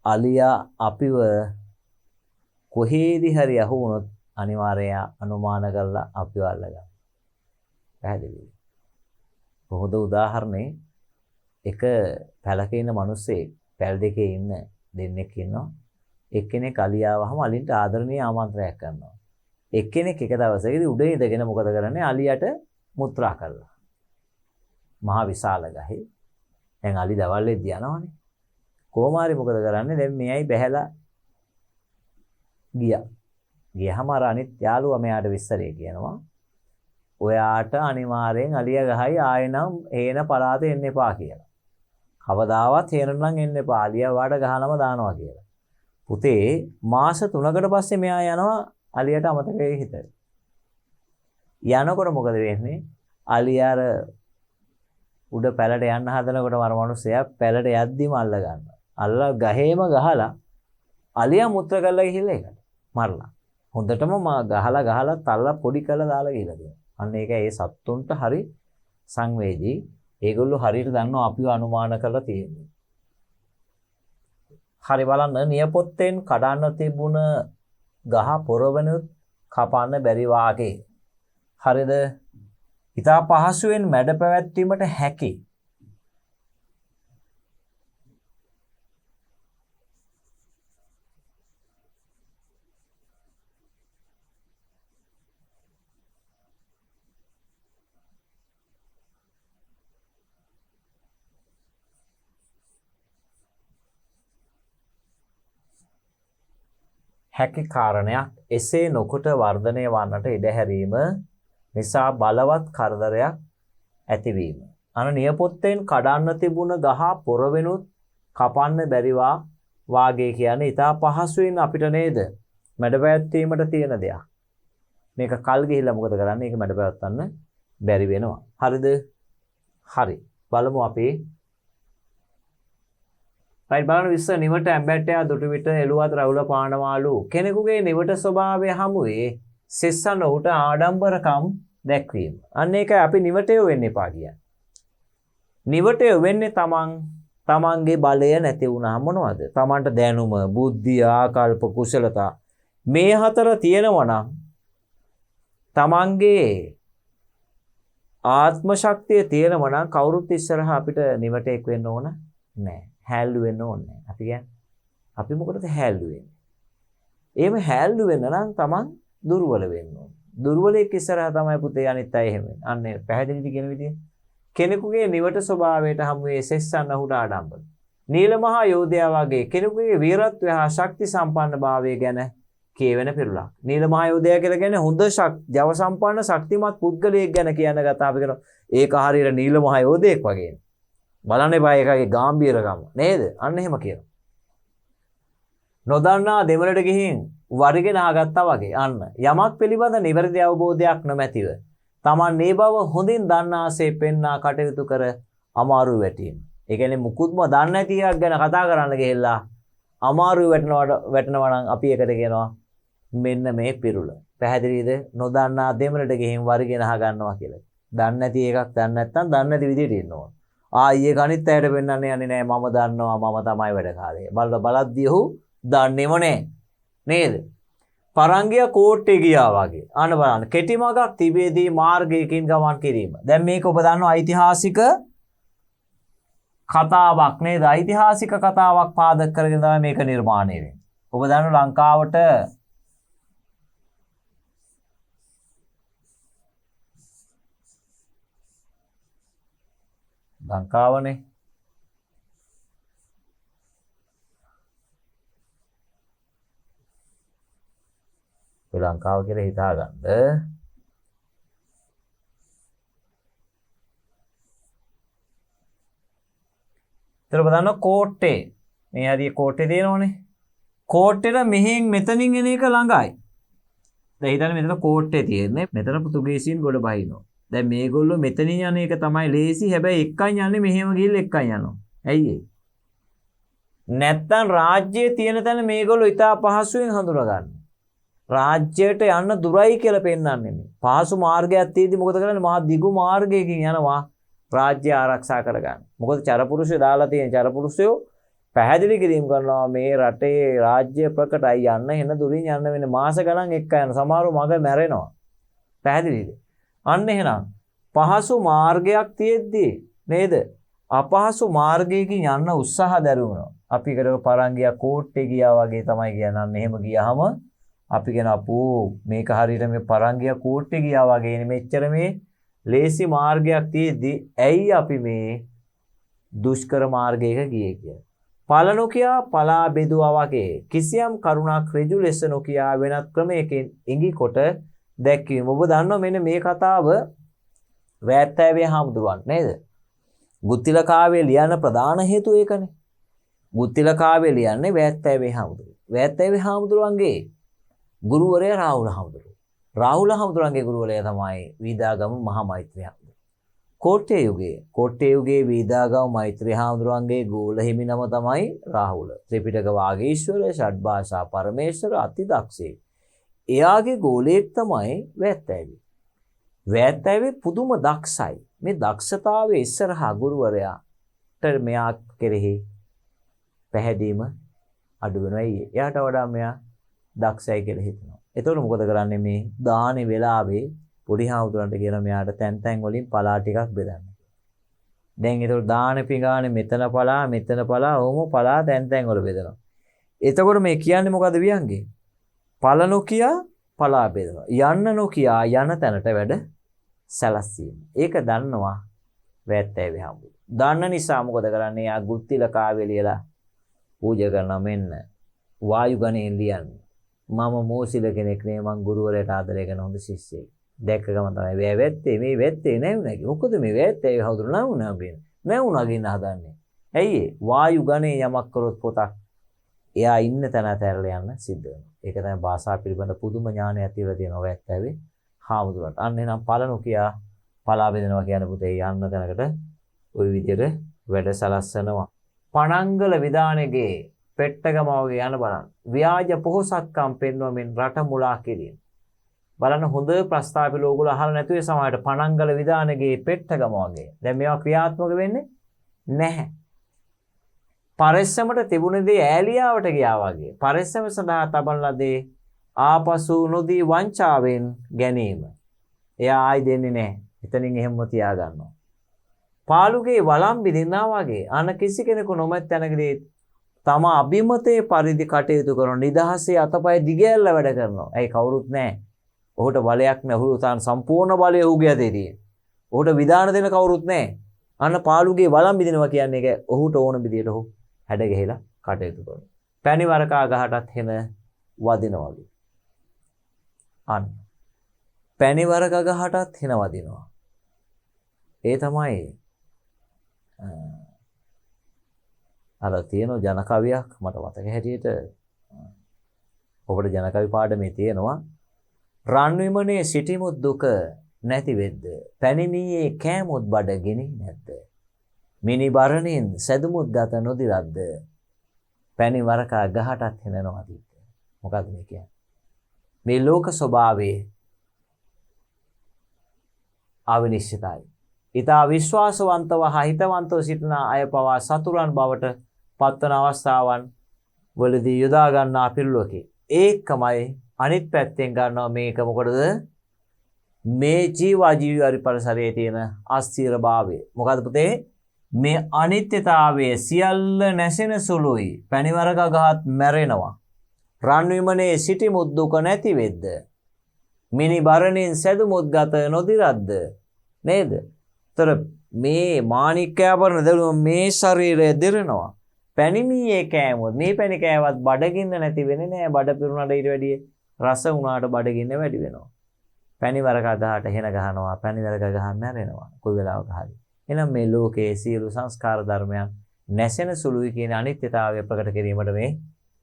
අලියා අපිව කොහේදී හරි අහු වුණොත් අනිවාර්යයෙන් අනුමාන කරලා අපිව අල්ලගන්නවා. පැහැදිලිද? පොහොද උදාහරණේ එක පැලක ඉන්න මිනිස්සෙක් පැල් දෙකේ ඉන්න දෙන්නෙක් ඉන්නවා. එක්කෙනෙක් අලියාවහම අලින්ට ආදරණීය ආමන්ත්‍රණයක් කරනවා. එක්කෙනෙක් එක දවසකදී උඩ ඉඳගෙන මොකද කරන්නේ? අලියට මුත්‍රා කරලා. මහා විශාල ගහේ. දැන් අලි දවල් වෙද්දී යනවනේ. කොහොම හරි මොකද කරන්නේ? දැන් මෙයයි බැහැලා ගියා. ගියාම අර අනිත් යාළුවා මෙයාට විස්තරය කියනවා. ඔයාට අනිවාර්යෙන් අලිය ගහයි ආයෙනම් හේන පළාතේ එන්න එපා කියලා. කවදාවත් හේනනම් එන්න එපා. අලිය වාට ගහනම දානවා කියලා. පුතේ මාස 3කට පස්සේ මෙයා යනවා අලියට අමතක වෙයි හිතේ. යනකොට මොකද වෙන්නේ? අලිය අර උඩ පැලට යන්න හදනකොටම අර මිනිස්සයා පැලට යද්දිම අල්ල ගන්නවා. අල්ල ගහේම ගහලා අලියා මුත්‍ර කරලා ගිහිල්ලා ඒකට මරලා. හොඳටම ගහලා තල්ලා පොඩි කරලා දාලා ගිහලා තියෙනවා. අන්න ඒක ඒ සත්තුන්ට හරි සංවේදී. ඒගොල්ලෝ හරියට දන්නවා අපිව අනුමාන කරලා තියෙන්නේ. හරි බලන්න නියපොත්තෙන් කඩන්න තිබුණ ගහ පොරවනුත් කපන්න බැරි වාගේ. හරිද? ඉතා පහසුවෙන් මැඩ පැවැත්වීමට හැකි. හැකි කාරණයක් එසේ නොකොට වර්ධනය වන්නට ඉඩ හැරීම නිසා බලවත් කරදරයක් ඇතිවීම. අන නියපොත්තෙන් කඩන්න තිබුණ ගහ පොරවෙනුත් කපන්න බැරිවා වාගේ කියන්නේ ඉතා පහසුවෙන් අපිට නේද මැඩ පැවැත්වීමට තියෙන දෙයක්. මේක කල් ගිහිල්ලා මොකද කරන්නේ? ඒක මැඩ පැවැත්වන්න බැරි වෙනවා. හරිද? හරි. බලමු අපි. right බලන්න විශ්ව නිවට ඇඹැට්ටයා දුටු විට එළුවත් රවුල පානවාලු. කෙනෙකුගේ නිවට ස්වභාවය හමුවේ සෙස්සන උට ආඩම්බරකම් දැක්වීම. අන්න ඒකයි අපි නිවටය වෙන්න එපා කියන්නේ. නිවටය වෙන්නේ තමන්ගේ බලය නැති වුණාම මොනවද? තමන්ට දැනුම, බුද්ධිය, ආකල්ප, කුසලතා මේ හතර තියෙනවා නම් තමන්ගේ ආත්ම ශක්තිය තියෙනවා නම් කවුරුත් ඉස්සරහා අපිට නිවටෙක් වෙන්න ඕන නැහැ. හැල්ලු වෙන්න ඕනේ නැහැ. අපි කියන්නේ අපි මොකටද හැල්ලු වෙන්නේ? එහෙම හැල්ලු වෙන්න නම් තමන් දුර්වල වෙන්න ඕනේ. දුර්වලෙක් ඉස්සරහා තමයි පුතේ අනිත් අය එහෙම. අන්න පැහැදිලිද කියන විදිය? කෙනෙකුගේ නිවට ස්වභාවයට හමුවේ සෙස්සන්න හුට ආඩම්බර. නීලමහා යෝධයා වගේ කෙනෙකුගේ වීරත්වය හා ශක්ති සම්පන්න භාවය ගැන කියවෙන පිරුලක්. නීලමහා යෝධයා කියලා කියන්නේ හොඳ ජව සම්පන්න ශක්තිමත් පුද්ගලයෙක් ගැන කියන කතාව කරනවා. ඒක හරියට නීලමහා යෝධයෙක් වගේ. බලන්න එපා ඒකගේ ගැඹීරකම නේද? අන්න එහෙම කියනවා. නොදන්නා දෙවලට ගිහින් වරිගෙන ආගත්තා වගේ. අන්න යමක් පිළිබඳ නිවැරදි අවබෝධයක් නොමැතිව තමන් මේ බව හොඳින් දන්නාසේ පෙන්නා කටයුතු කර අමාරු වැටීම. ඒ කියන්නේ මුකුත්ම දන්නේ නැති එකක් ගැන කතා කරන්න ගිහිල්ලා අමාරු වැටෙනවා නම් අපි ඒකට කියනවා මෙන්න මේ පිරුල. පැහැදිලිද? නොදන්නා දෙමළට ගිහින් වරිගෙන අහ ගන්නවා කියලා. දන්නේ නැති එකක් දන්නේ නැත්නම් දන්නේ නැති විදිහට ඉන්න ඕන. ඊයේ අනිත් අයට පෙන්වන්න යන්නේ නැහැ මම දන්නවා මම තමයි වැඩකාරය. බලද්දී ඔහු දන්නේම නැහැ. නේද? පරංගිය කෝට්ටේ ගියා වගේ. අන්න බලන්න. කෙටි මගක් තිබේදී මාර්ගයකින් ගමන් කිරීම. දැන් මේක ඔබ දන්නවා ඓතිහාසික කතාවක් නේද? ඓතිහාසික කතාවක් පාදක කරගෙන තමයි මේක නිර්මාණය වෙන්නේ. ඔබ දන්නවා ලංකාවට ලංකාවනේ ලංකාව කියලා හිතාගන්න. ඊට බලන්න කෝට්ටේ. මේ හරිය කෝට්ටේ තියෙනවනේ. කෝට්ටේට මෙහෙන් මෙතනින් එන එක ළඟයි. දැන් හිතන්න මෙතන කෝට්ටේ තියෙන්නේ. මෙතන පෘතුගීසීන් ගොඩ බහිනවා. දැන් මේගොල්ලෝ මෙතනින් යන එක තමයි ලේසි. හැබැයි එක්කන් යන්නේ මෙහෙම ගිහිල්ලා එක්කන් යනවා. ඇයි ඒ? නැත්තම් රාජ්‍යයේ තියෙන තැන මේගොල්ලෝ ඉතා පහසුවෙන් හඳුනා ගන්නවා. රාජ්‍යයට යන්න දුරයි කියලා පෙන්වන්නේ නෙමෙයි. පහසු මාර්ගයක් තියෙද්දි මොකද කරන්නේ? මහා දිගු මාර්ගයකින් යනවා රාජ්‍ය ආරක්ෂා කරගන්න. මොකද චරපුරුෂය දාලා තියෙන චරපුරුෂයෝ පැහැදිලි කිරීම කරනවා මේ රටේ රාජ්‍ය ප්‍රකටයි යන්න වෙන දුරින් යන්න වෙන මාස ගණන් එක්ක යන සමහරව මග මැරෙනවා. පැහැදිලිද? අන්න එහෙනම් පහසු මාර්ගයක් තියෙද්දි නේද? අපහසු මාර්ගයකින් යන්න උත්සාහ දරුවනවා. අපි කරව පරංගිය කෝට්ටේ ගියා වගේ තමයි කියන්නේ. අන්න එහෙම ගියාම අපි කියන අපෝ මේක හරියට මේ පරංගිය කෝට්ටේ ගියා වගේ නේ. මෙච්චර මේ ලේසි මාර්ගයක් තියෙද්දි ඇයි අපි මේ දුෂ්කර මාර්ගයක ගියේ කියලා. පළ නොකියා පලා බෙදුවා වගේ කිසියම් කරුණක් ඍජු ලෙස නොකියා වෙනත් ක්‍රමයකින් ඉඟි කොට දැක්වීම. ඔබ දන්නවා මෙන්න මේ කතාව වෑත්තෑවේ හාමුදුරුවන් නේද? ගුත්තිල කාව්‍ය ලියන ප්‍රධාන හේතුව ඒකනේ. ගුත්තිල කාව්‍ය ලියන්නේ වෑත්තෑවේ හාමුදුරුවෝ. වෑත්තෑවේ හාමුදුරුවන්ගේ ගුරුවරයා රාහුල හාමුදුරුවෝ. රාහුල හාමුදුරුවන්ගේ ගුරුවරයා තමයි වීදාගම මහා මෛත්‍රී හාමුදුරුවෝ. කෝට්ටේ යුගයේ වීදාගම මෛත්‍රී හාමුදුරුවන්ගේ ගෝල හිමි නම තමයි රාහුල. ත්‍රිපිටක වාගීශ්වර, ෂඩ් භාෂා පරමේශ්වර අති දක්ෂේ. එයාගේ ගෝලයෙක් තමයි වෑත්තෑවේ. වෑත්තෑවේ පුදුම දක්ෂයි. මේ දක්ෂතාවයේ ඉස්සරහා ගුරුවරයාට මෙයා කෙරෙහි පැහැදීම අඩු වෙනවා. එයාට වඩා මෙයා දක්ෂයි කියලා හිතනවා. එතකොට මොකද කරන්නේ? මේ දානේ වෙලාවේ පොඩි හාමුදුරන්ට කියන මෙයාට තැන් තැන් වලින් පලා ටිකක් බෙදන්න. දැන් එතකොට දාන පිඟානේ මෙතන පලා ඕම පලා තැන් තැන් වල බෙදනවා. එතකොට මේ කියන්නේ මොකද්ද වියන්ගේ? පල නොකියා පලා බෙදනවා. යන්න නොකියා යන තැනට වැඩ සැලසීම. ඒක දන්නවා වෑත්තෑවේ හාමුදුරුවෝ. දන්න නිසා මොකද කරන්නේ? යා ගුත්තිල කාව්‍ය ලියලා පූජා කරනවා. මෙන්න වායු ගණයෙන් ලියන්නේ. මම මෝසිල කෙනෙක් නේ. මං ගුරුවරයාට ආදරය කරන හොඳ ශිෂ්‍යයෙක්. දැක්ක ගමන් තමයි වැත්තේ මේ වැත්තේ නැවුනේ. මොකද මේ වැත්තේ හවුදුරු නැවුනා ගින්න හදන්නේ. ඇයි ඒ? වායු ගණේ යමක් කරොත් පොතක් එයා ඉන්න තැන ඇතැරලා යන්න සිද්ධ වෙනවා. ඒක තමයි භාෂා පිළිබඳ පුදුම ඥානය ඇතිවලා තියෙනවා ඔය ඇත්තවේ හාමුදුරුවන්ට. අන්න එනම් පළනු කියා පලා බෙදෙනවා කියන පුතේ යන්න තැනකට ওই විදිහට වැඩ සලස්සනවා. පණංගල විදානයේ පෙට්ටගම වගේ යන බලන්න. ව්‍යාජ පොහොසත්කම් පෙන්වමින් රට මුලා කිරීම. බලන්න හොඳ ප්‍රස්තාපිත ඕගොල්ලෝ අහලා නැතුවේ සමහරට පණංගල විදානයේ පෙට්ටගම වගේ. දැන් මේවා ක්‍රියාත්මක වෙන්නේ නැහැ. පරිස්සමට තිබුණ දේ ඈලියාවට ගියා වගේ. පරිස්සම සඳහා තබන ලදී ආපසු නොදී වංචාවෙන් ගැනීම. එයා ආයි දෙන්නේ නැහැ. එතනින් එහෙම්ම තියා ගන්නවා. පාළුගේ වළම් බිඳිනා වගේ අන කිසි කෙනෙකු නොමැත් තැනකදී තම අභිමතයේ පරිදි කටයුතු කරන නිදහසේ අතපය දිගැල්ල වැඩ කරනවා. ඇයි කවුරුත් නැහැ. ඔහුට බලයක් නැහැ. ඔහු තාන සම්පූර්ණ බලය ඔහුගේ අතේ තියෙන. ඔහුට විධාන දෙන කවුරුත් නැහැ. අන්න පාළුගේ වළම් බිඳිනවා කියන්නේ ඒක ඔහුට ඕන විදියට ඔහු හැඩ ගහලා කටයුතු කරනවා. පැණි වරකා ගහටත් හෙන වදිනවලු. අන්න පැණි වරකා ගහටත් හෙන වදිනවා. ඒ තමයි අර තියෙන ජන කවියක් මට මතක හැටියට ඔබට ජන කවි පාඩමේ තියෙනවා රන් විමනේ සිටිමුත් දුක නැති වෙද්ද පැණිමීයේ කෑමුත් බඩගිනි නැද්ද මිනි බරණින් සැදුමුත් ගත නොදිරද්ද පැණි වරකා ගහටත් හෙනනවා දිද්ද මොකද්ද මේ කියන්නේ මේ ලෝක ස්වභාවයේ අවිනිශ්චිතයි ඊතා විශ්වාසවන්තව හිතවන්තව සිටින අය පවා සතුරන් බවට පත්වන අවස්ථාවන් වලදී යොදා ගන්නා පිළිලෝකේ ඒකමයි අනිත් පැත්තෙන් ගන්නවා මේක මොකටද මේ ජීවි පරිසරයේ තියෙන අස්ථිරභාවය මොකද්ද පුතේ මේ අනිත්‍යතාවයේ සියල්ල නැසෙන සුළුයි පැණිවරක ගහත් මැරෙනවා රන් විමනේ සිටි මුද්දුක නැති වෙද්ද මිනි බරණින් සැදුමුත් ගත නොදිරද්ද නේද තර මේ මාණික්කයාපරණ දෙලුම මේ ශරීරය දිරනවා පැණිමීයේ කෑමොත් මේ පැණි කෑවත් බඩගින්න නැති වෙන්නේ නැහැ බඩ පිරුණාට ඊට වැඩිය රස වුණාට බඩගින්න වැඩි වෙනවා පැණි වරක ගහට හෙන ගහනවා පැණි වරක ගහ මැරෙනවා කොයි වෙලාවක හරි එහෙනම් මේ ලෝකයේ සියලු සංස්කාර ධර්මයන් නැසෙන සුළුයි කියන අනිත්‍යතාවය ප්‍රකට කිරීමට මේ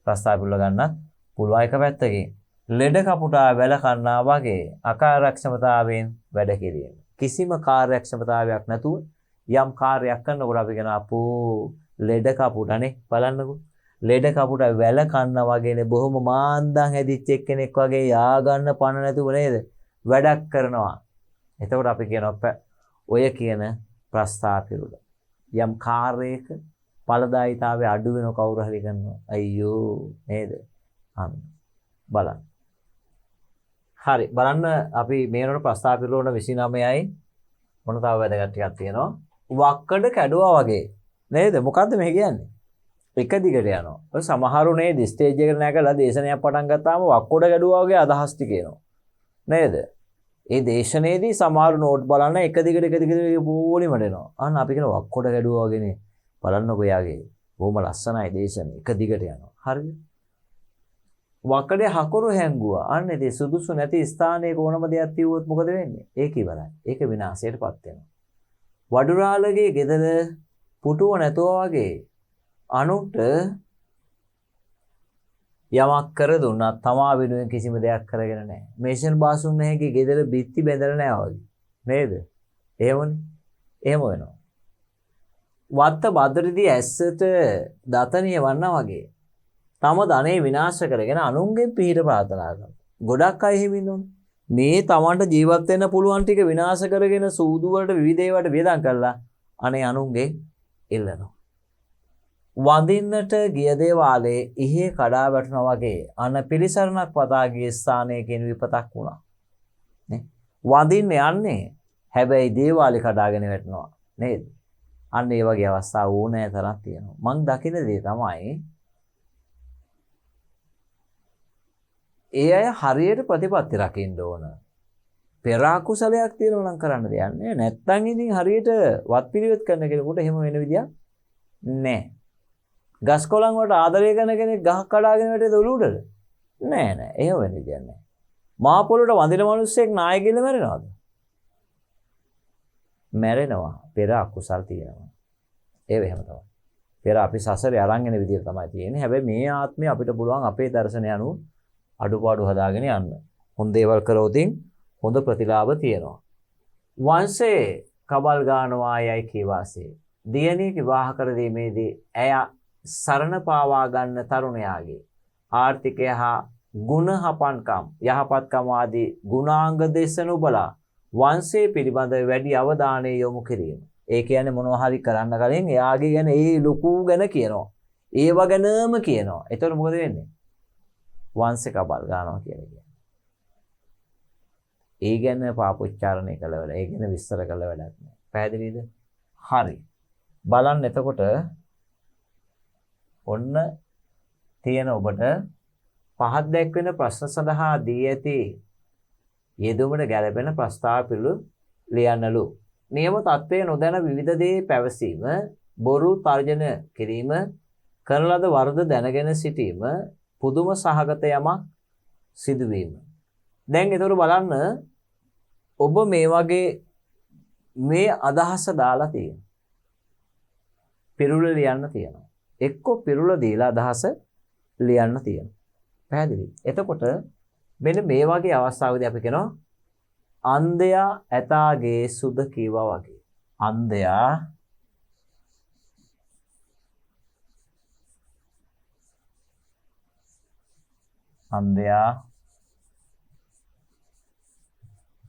ප්‍රස්තාපුල්ල ගන්නත් පුළුවන් එක පැත්තකින් ලෙඩ කපුටා වැල කන්නා වගේ අකාර්යක්ෂමතාවයෙන් වැඩ කිරීම කිසිම කාර්යක්ෂමතාවයක් නැතුව යම් කාර්යයක් කරනකොට අපි කියන අපෝ ලෙඩ කපුටනේ බලන්නකෝ ලෙඩ කපුට වැල කන්න වගේනේ බොහොම මාන්දන් හැදිච්ච එක්කෙනෙක් වගේ යා ගන්න පණ නැතුව නේද වැඩක් කරනවා එතකොට අපි කියනවා ඔය කියන ප්‍රස්තාපිරුල යම් කාර්යයක ඵලදායීතාවය අඩු වෙන කවුරු හරි කරනවා අයියෝ නේද අන්න බලන්න හරි බලන්න අපි මේනොට ප්‍රස්තාපිරුල 29යි මොන තව වැදගත් ටිකක් තියෙනවා වක්කඩ කැඩුවා වගේ නේද මොකද්ද මේ කියන්නේ එක දිගට යනවා ඔය සමහරු නේද ස්ටේජ් එකට නැගලා දේශනයක් පටන් ගත්තාම වක්කොඩ කැඩුවා වගේ අදහස් ටි කියනවා නේද ඒ දේශනයේදී සමහරු නෝට් බලන්න එක දිගට පොලිමට එනවා අන්න අපි කියන වක්කොඩ කැඩුවා වගේනේ බලන්නකෝ යාගේ බොහොම ලස්සනයි දේශනේ එක දිගට යනවා හරිද වක්කඩේ හකුරු හැංගුවා අන්න ඒ සුදුසු නැති ස්ථානයක ඕනම දෙයක් තියුවොත් මොකද වෙන්නේ ඒක ඉවරයි ඒක විනාශයටපත් වෙනවා වඩුරාලගේ ගෙදර පුටුව නැතුවා වගේ අනුන්ට යමක් කර දුන්නා තමා වෙනුවෙන් කිසිම දෙයක් කරගෙන නැහැ. මේෂන් බාසුන් නැහැගේ ගෙදර බිත්ති බැඳලා නැහැ වගේ. නේද? එහෙමනේ. එහෙම වෙනවා. වත්ත බද්දටදී ඇස්සට දතනිය වන්නා වගේ. තම ධනෙ විනාශ කරගෙන අනුන්ගේ පිහිට ප්‍රාර්ථනා කරනවා. ගොඩක් අය එහෙම ඉන්නෝනේ. මේ තමන්ට ජීවත් වෙන්න පුළුවන් ටික විනාශ කරගෙන සූදු වලට විවිධ ඒවාට වියදම් කරලා අනේ අනුන්ගේ ඉල්ලනවා. වඳින්නට ගිය දේවාලේ ඉහි කඩා වැටුණා වගේ අන පිළිසරණක් පතා ගිය ස්ථානයකින් විපතක් වුණා. නේ? වඳින්න යන්නේ හැබැයි දේවාලේ කඩාගෙන වැටෙනවා නේද? අන්න ඒ වගේ අවස්ථා ඕනෑ තරම් තියෙනවා. මං දකින දේ තමයි ඒ අය හරියට ප්‍රතිපත්ති රකින්න ඕන. පෙර අකුසලයක් තියෙනවා නම් කරන්න දෙයක් නෑ. නැත්තම් ඉතින් හරියට වත් පිළිවෙත් කරන කෙනෙකුට එහෙම වෙන විදියක් නෑ. ගස් කොළන් වලට ආදරය කරන කෙනෙක් ගහක් කඩාගෙන වැටෙද උළුඩද? නෑ නෑ. එහෙම වෙන්න දෙයක් නෑ. මහ පොළොට වඳින මිනිස්සෙක් නාය කියලා මැරෙනවද? මැරෙනවා. පෙර අකුසල් තියෙනවා. ඒව එහෙම තමයි. පෙර අපි සසරේ අරන් එන විදිය තමයි තියෙන්නේ. හැබැයි මේ ආත්මේ අපිට පුළුවන් අපේ දර්ශනය අනුව අඩුපාඩු හදාගෙන යන්න. හොඳ දේවල් කරොතින් හොඳ ප්‍රතිලාභ තියෙනවා. වංශේ කබල් ගානවා යයි කීවාසේ. දියණිය විවාහ කර දීමේදී ඇය සරණ පාවා ගන්න තරුණයාගේ ආර්ථිකය හා ගුණ හපන්කම් යහපත්කම ආදී ගුණාංග දෙසනු බලා වංශයේ පිළිබඳ වැඩි අවධානය යොමු කිරීම. ඒ කියන්නේ මොනවා හරි කරන්න කලින් එයාගේ ගැන ඒ ලොකු ගැන කියනවා. ඒව ගැනම කියනවා. එතකොට මොකද වෙන්නේ? වංශේ කබල් ගන්නවා කියන්නේ. ඒ ගැන පාපොච්චාරණය කළ වැඩ. ඒ ගැන විස්තර කළ වැඩක් නෑ. පැහැදිලිද? හරි. බලන්න එතකොට ඔන්න තියෙන ඔබට පහත් දැක්වෙන ප්‍රශ්න සඳහා දී ඇති යෙදුමට ගැලපෙන ප්‍රස්තාව පිළිලු ලියන්නලු. නියම තත්ත්වයේ නොදැන විවිධ දේ පැවසීම, බොරු තර්ජන කිරීම, කරන ලද වරද දැනගෙන සිටීම, පුදුම සහගත යමක් සිදුවීම. දැන් ඒතර බලන්න ඔබ මේ වගේ මේ අදහස දාලා තියෙනවා. පිරුල ලියන්න තියෙනවා. එක්ක පිරුල දීලා අදහස ලියන්න තියෙනවා. පැහැදිලි? එතකොට මෙන්න මේ වගේ අවස්ථාවකදී අපි කියනවා අන්ධයා ඇතාගේ සුද කීවා වගේ. අන්ධයා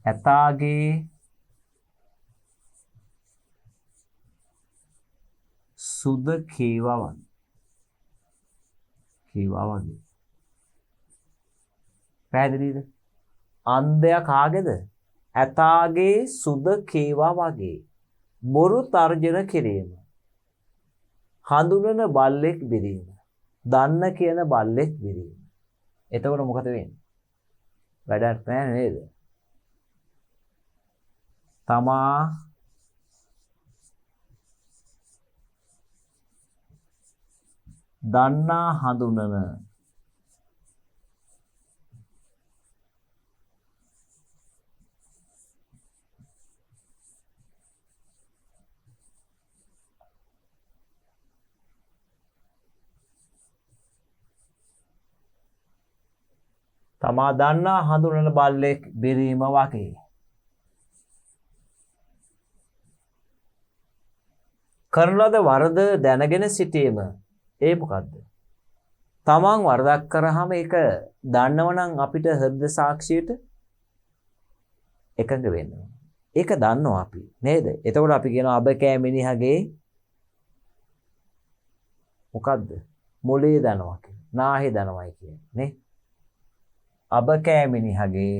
ඇතාගේ සුද කීවා වගේ. පැහැදිලිද? අන්ධයා කාගේද? ඇතාගේ සුද කීවා වගේ. බොරු තර්ජන කිරීම. හඳුනන බල්ලෙක් බිරීම. දන්න කියන බල්ලෙක් බිරීම. එතකොට මොකද වෙන්නේ? වැඩක් නැහැ නේද? තමා දන්නා හඳුනන තමා දන්නා හඳුනන බල්ලෙක් බිරීම වගේ. කරන ලද වරද දැනගෙන සිටීම. ඒ මොකද්ද? තමන් වරදක් කරාම ඒක දන්නවනම් අපිට හෘද සාක්ෂියට එකඟ වෙන්න ඕන. ඒක දන්නවා අපි නේද? එතකොට අපි කියනවා අබ කෑ මිනිහගේ මොකද්ද? මොලේ දනවා කියලා. නාහේ දනවයි කියන්නේ නේ? අබ කෑ මිනිහගේ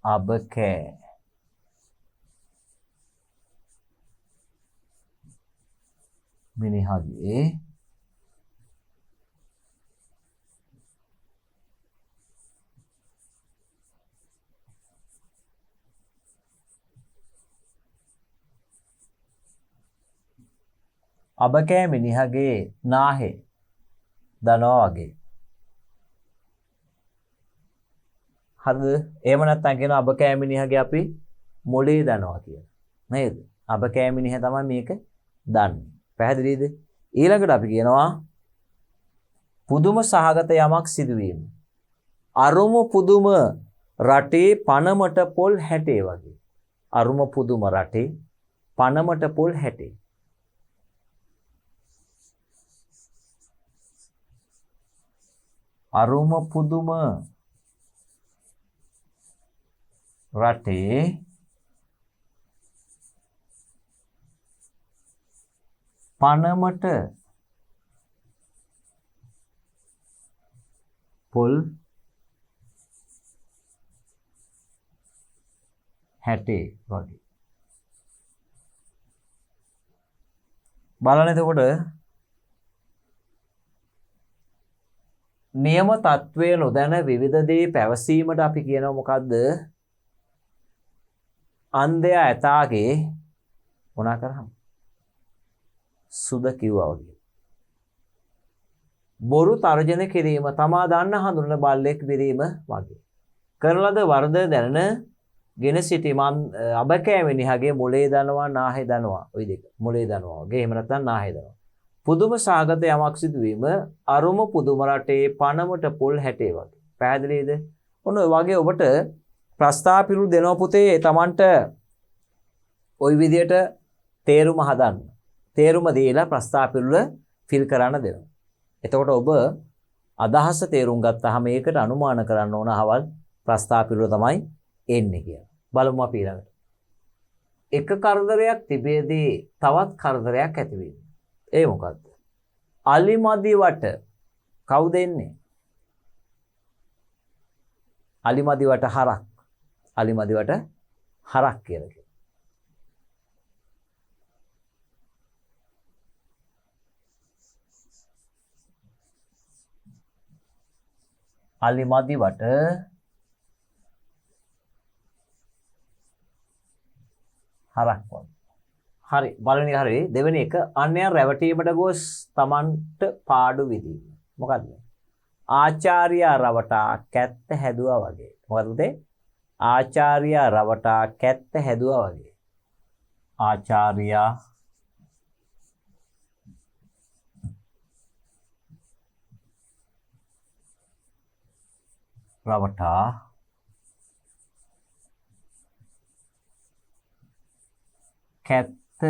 අබ කෑ මිනිහගේ අබ කෑ මිනිහගේ නාහේ දනවා වගේ. හරිද? එහෙම නැත්නම් කියනවා අබ කෑ මිනිහගේ අපි මොලේ දනවා කියලා. නේද? අබ කෑ මිනිහ තමයි මේක දන්නේ. පැහැදිලිද? ඊළඟට අපි කියනවා පුදුම සහගත යමක් සිදුවීම. අරුම පුදුම රටේ පනමට පොල් හැටේ වගේ. අරුම පුදුම රටේ පනමට පොල් හැටේ. අරුම පුදුම රටේ පනමට පොල් හැටේ වගේ. බලන්න එතකොට නියම තත්වය නොදැන විවිධ දේ පැවසීමට අපි කියනවා මොකද්ද? අන්ධයා ඇතාගේ මොනා කරාම සුද කිව්වා වගේ. බොරු තර්ජන කිරීම, තමා දන්න හඳුනන බල්ලෙක් බිරීම වගේ. කරන ලද වරද දැනන ගෙන සිටි මන් අබකෑමිනිහගේ මොලේ දනවා නාහේ දනවා ওই දෙක මොලේ දනවා වගේ එහෙම නැත්නම් නාහේ දනවා පුදුම සාගත යමක් සිදුවීම අරුම පුදුම රටේ පනමට පොල් හැටේ වගේ පැහැදිලිද ඔන්න ඔය වගේ ඔබට ප්‍රස්තාව පිළිරු දෙනවා පුතේ Tamanට ওই විදියට තේරුම හදන්න තේරුම දීලා ප්‍රස්තාව පිළිරුල ෆිල් කරන්න දෙනවා එතකොට ඔබ අදහස තේරුම් ගත්තාම මේකට අනුමාන කරන්න ඕන අහවල් ප්‍රස්තාව පිළිරුල තමයි එන්නේ කියලා. බලමු අපි ඊළඟට. එක කරදරයක් තිබෙදී තවත් කරදරයක් ඇති වෙනවා. ඒ මොකද්ද? අලිමදි වට කවුද එන්නේ? අලිමදි වට හරක්. අලිමදි වට හරක් කියලා කියනවා. අලිමදි වට හරක් වගේ. හරි බලන්න හරි දෙවෙනි එක අන්‍යයන් රැවටීමට ගොස් Tamanට පාඩු විදීම. මොකද්ද? ආචාර්යා රවටා කැත්ත හැදුවා වගේ. මොකද්ද? ආචාර්යා රවටා කැත්ත හැදුවා වගේ. ආචාර්යා රවටා කැත්ත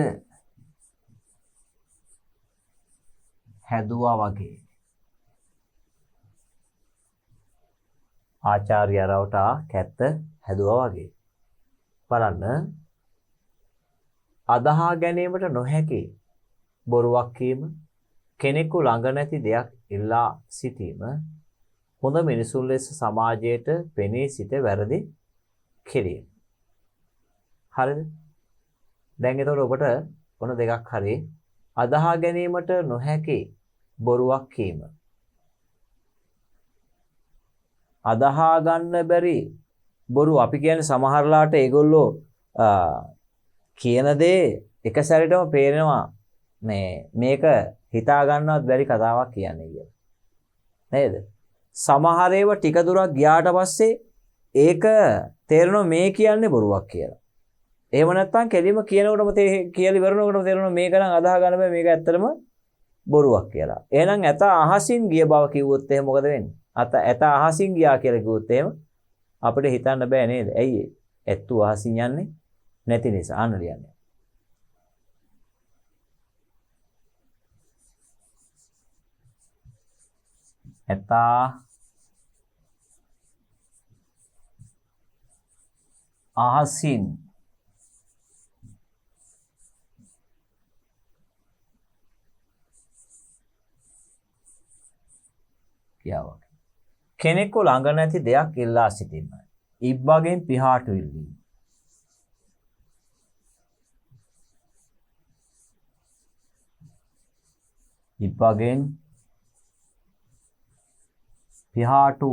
හැදුවා වගේ ආචාර්ය රවටා කැත්ත හැදුවා වගේ බලන්න අදහා ගැනීමට නොහැකි බොරුවක් කීම කෙනෙකු ළඟ නැති දෙයක් ඉල්ලා සිටීම හොඳ මිනිසුන් ලෙස සමාජයට පෙනී සිට වැරදි කිරීම හරිද දැන් එතකොට ඔබට මොන දෙකක් හරි අදහා ගැනීමට නොහැකි බොරුවක් කීම අදහා ගන්න බැරි බොරු අපි කියන්නේ සමහරලාට ඒගොල්ලෝ කියන දේ එක සැරේටම පේනවා මේක හිතා ගන්නවත් බැරි කතාවක් කියන්නේ කියලා නේද සමහර ඒවා ටික දුරක් ගියාට පස්සේ ඒක තේරෙනවා මේ කියන්නේ බොරුවක් කියලා එහෙම නැත්නම් කෙලිම කියනකොටම කියලා ඉවරනකොටම තේරෙනවා මේක නම් අදහා ගන්න බෑ මේක ඇත්තටම බොරුවක් කියලා. එහෙනම් ඇත අහසින් ගිය බව කිව්වොත් එහෙනම් මොකද වෙන්නේ? ඇත අහසින් ගියා කියලා කිව්වොත් එහෙම අපිට හිතන්න බෑ නේද? ඇයි ඒ? ඇත්තු අහසින් යන්නේ නැති නිසා අන්න ලියන්නේ. ඇත අහසින් කියාවක්. කෙනෙකු ළඟ නැති දෙයක් ඉල්ලා සිටීම. ඉබ්බගෙන් පිහාටු ඉල්ලීම. ඉබ්බගෙන් පිහාටු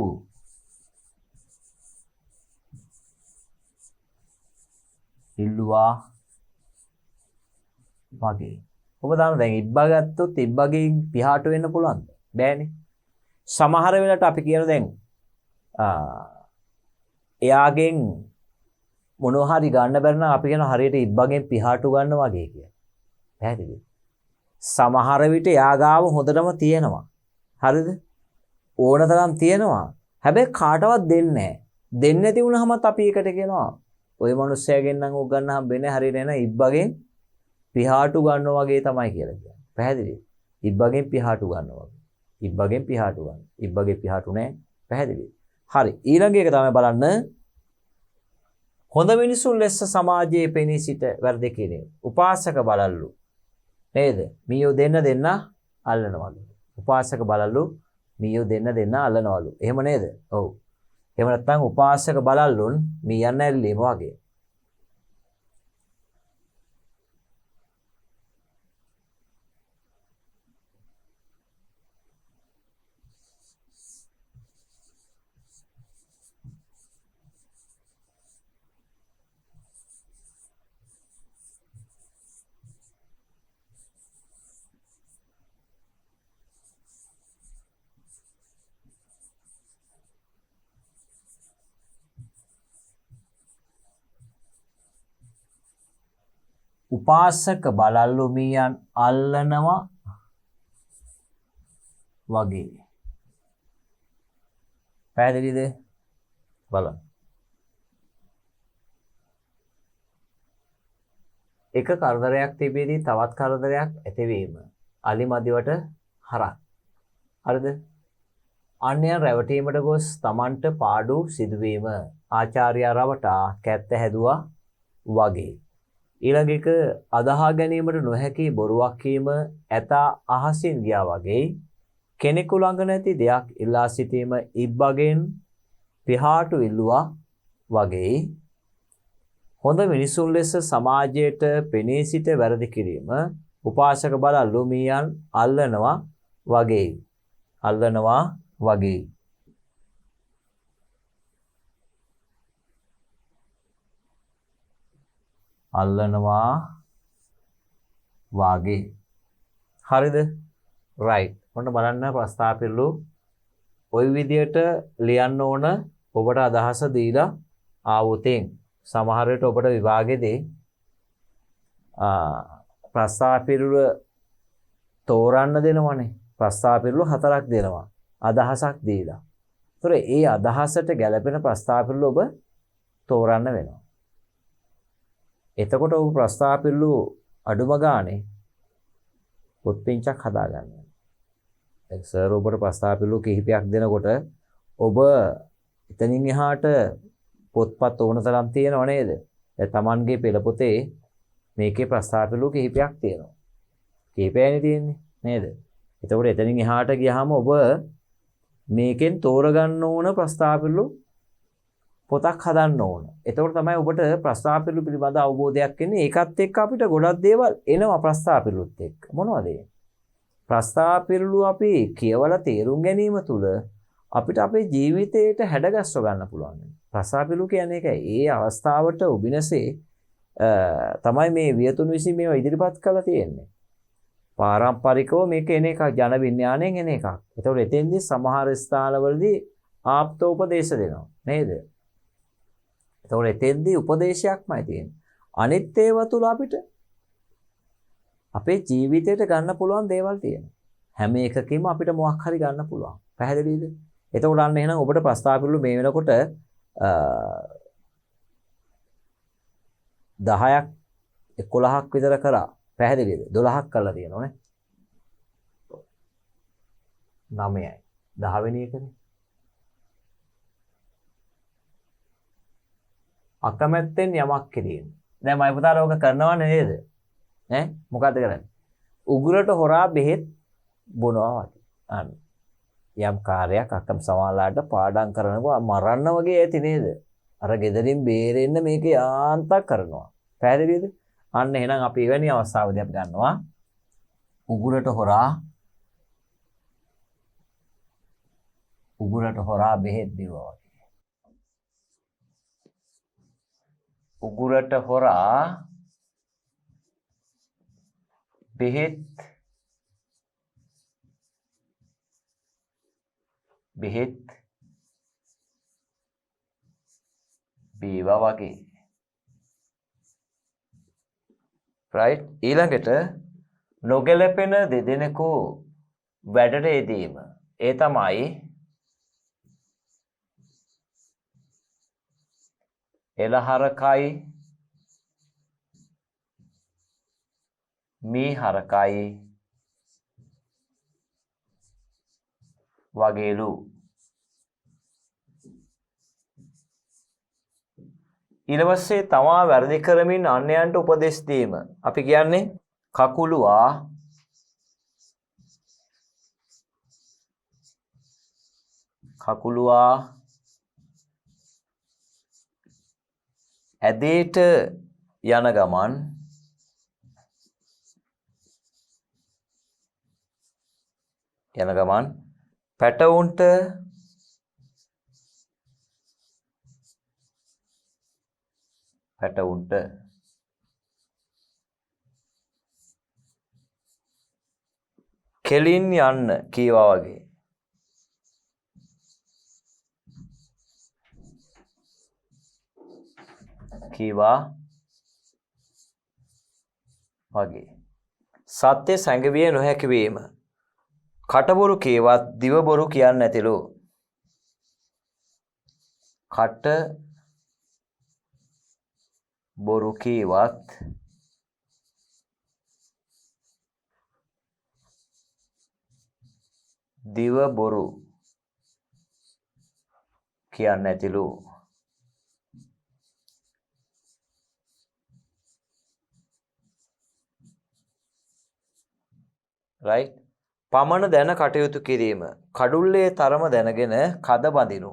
ඉල්ලුවා වගේ. ඔබ දන්නවා දැන් ඉබ්බා ගත්තොත් ඉබ්බගෙන් පිහාටු වෙන්න පුළුවන්ද? බෑනේ. සමහර වෙලාවට අපි කියන දැන් එයාගෙන් මොනවා හරි ගන්න බැරි නම් අපි කියන හරියට ඉබ්බගෙන් පිහාටු ගන්න වගේ කියලා. පැහැදිලිද? සමහර විට එයාගාව හොඳටම තියෙනවා. හරිද? ඕනතරම් තියෙනවා. හැබැයි කාටවත් දෙන්නේ නැහැ. දෙන්නේ නැති වුණාමත් අපි ඒකට කියනවා ওই මිනිස්සයාගෙන් නම් උග ගන්න හම්බෙන්නේ හරියට නෑ ඉබ්බගෙන් පිහාටු ගන්නවා වගේ තමයි කියලා කියන්නේ. පැහැදිලිද? ඉබ්බගෙන් පිහාටු ගන්නවා වගේ. ඉබ්බගෙන් පිහාටු ගන්න. ඉබ්බගේ පිහාටු නෑ. පැහැදිලිද? හරි. ඊළඟ එක තමයි බලන්න. හොඳ මිනිසුන් ලෙස සමාජයේ පෙනී සිට වැරදි කිරීම. උපාසක බලල්ලු. නේද? මීයෝ දෙන්න අල්ලනවලු. උපාසක බලල්ලු මීයෝ දෙන්න අල්ලනවලු. එහෙම නේද? ඔව්. එහෙම නැත්නම් උපාසක බලල්ලුන් මීයන් ඇල්ලීම වගේ. උපාසක බලල්ලු මීයන් අල්ලනවා වගේ. පැහැදිලිද? බලන්න. එක කරදරයක් තිබෙදී තවත් කරදරයක් ඇතිවීම. අලි මදිවට හරක්. හරිද? අන්‍යයන් රැවටීමට ගොස් Tamanට පාඩු සිදුවීම. ආචාර්යා රවටා කැත්ත හැදුවා වගේ. ඊළඟ එක අදහා ගැනීමට නොහැකි බොරුවක් කීම ඇතා අහසින් ගියා වගේ. කෙනෙකු ළඟ නැති දෙයක් ඉල්ලා සිටීම ඉබ්බගෙන් පිහාටු ඉල්ලුවා වගේ. හොඳ මිනිසුන් ලෙස සමාජයට පෙනී සිට වැරදි කිරීම. උපාසක බලල්ලු මීයන් අල්ලනවා වගේ. අල්ලනවා වගේ. අල්ලනවා වාගේ. හරිද? right. ඔන්න බලන්න ප්‍රස්තාපිරළු ওই විදියට ලියන්න ඕන ඔබට අදහස දීලා ආවොතින් සමහර විට ඔබට විභාගෙදී ප්‍රස්තාපිරළු තෝරන්න දෙනවනේ. ප්‍රස්තාපිරළු 4ක් දෙනවා අදහසක් දීලා. ඒතර ඒ අදහසට ගැලපෙන ප්‍රස්තාපිරළු ඔබ තෝරන්න වෙනවා. එතකොට ඔබ ප්‍රස්තාපිරළු අඩුම ගානේ පොත් පින්චක් හදාගන්න. දැන් සර් ඔබට ප්‍රස්තාපිරළු කිහිපයක් දෙනකොට ඔබ එතනින් එහාට පොත්පත් ඕන තරම් තියෙනව නේද? දැන් Tamanගේ පෙළ පොතේ මේකේ ප්‍රස්තාපිරළු කිහිපයක් තියෙනවා. කිහිපයනේ තියෙන්නේ නේද? එතකොට එතනින් එහාට ගියාම ඔබ මේකෙන් තෝරගන්න ඕන ප්‍රස්තාපිරළු පොතක් හදන්න ඕන. එතකොට තමයි ඔබට ප්‍රස්තාපිරළු පිළිබඳ අවබෝධයක් එන්නේ. ඒකත් එක්ක අපිට ගොඩක් දේවල් එනවා ප්‍රස්තාපිරළුත් එක්ක. මොනවද ඒ? ප්‍රස්තාපිරළු අපි කියවලා තේරුම් ගැනීම තුළ අපිට අපේ ජීවිතයට හැඩගස්ව ගන්න පුළුවන්. ප්‍රස්තාපිරළු කියන්නේ ඒකයි. ඒ අවස්ථාවට උබිනසේ තමයි මේ වියතුන් විසින් මේවා ඉදිරිපත් කරලා තියෙන්නේ. පාරම්පරිකව මේක එන එකක්, ජන විඥාණයෙන් එන එකක්. ඒතකොට එතෙන්දී සමහර ස්ථානවලදී ආප්තෝපදේශ දෙනවා නේද? ඒතකොට එතෙන්දී උපදේශයක්මයි තියෙන්නේ. අනිත් ඒවා තුල අපිට අපේ ජීවිතයට ගන්න පුළුවන් දේවල් තියෙනවා. හැම එකකින්ම අපිට මොකක් හරි ගන්න පුළුවන්. පැහැදිලිද? එතකොට අන්න එහෙනම් ඔබට ප්‍රස්තාපිරළු මේ වෙනකොට 10ක් 11ක් විතර කරා. පැහැදිලිද? 12ක් කරලා තියෙනවනේ. 9යි. 10 වෙනි එකනේ. අකමැත්තෙන් යමක් කිරීම. දැන් මම පුතාලා ඔක කරනව නේද? ඈ මොකද්ද කරන්නේ? උගුරට හොරා බෙහෙත් බොනවා වගේ. අන්න. යම් කාර්යයක් අකම් සමාලාට පාඩම් කරනකොට මරන්න වගේ ඇති නේද? අර ගෙදරින් බේරෙන්න මේක යාන්තම් කරනවා. පැහැදිලිද? අන්න එහෙනම් අපි එවැනි අවස්ථාවදී අපි ගන්නවා උගුරට හොරා බෙහෙත් බිව්වා වගේ. උගුරට හොරා බෙහෙත් බීවා වගේ. right? ඊළඟට නොගැලපෙන දෙදෙනෙකු වැඩට යෙදීම. ඒ තමයි එළහරකයි මීහරකයි වගේලු. ඊට පස්සේ තමා වැරදි කරමින් අන්‍යයන්ට උපදෙස් දීම. අපි කියන්නේ කකුලුවා ඇදේට යන ගමන් පැටවුන්ට කෙලින් යන්න කීවා වගේ. වගේ. සත්‍ය සැඟවිය නොහැකි වීම. කටබොරු කීවත් දිව බොරු කියන්නේ නැතිලු. කට බොරු කීවත් දිව බොරු කියන්නේ නැතිලු. right. පමණ දැන කටයුතු කිරීම. කඩුල්ලේ තරම දැනගෙන කද බඳිනු.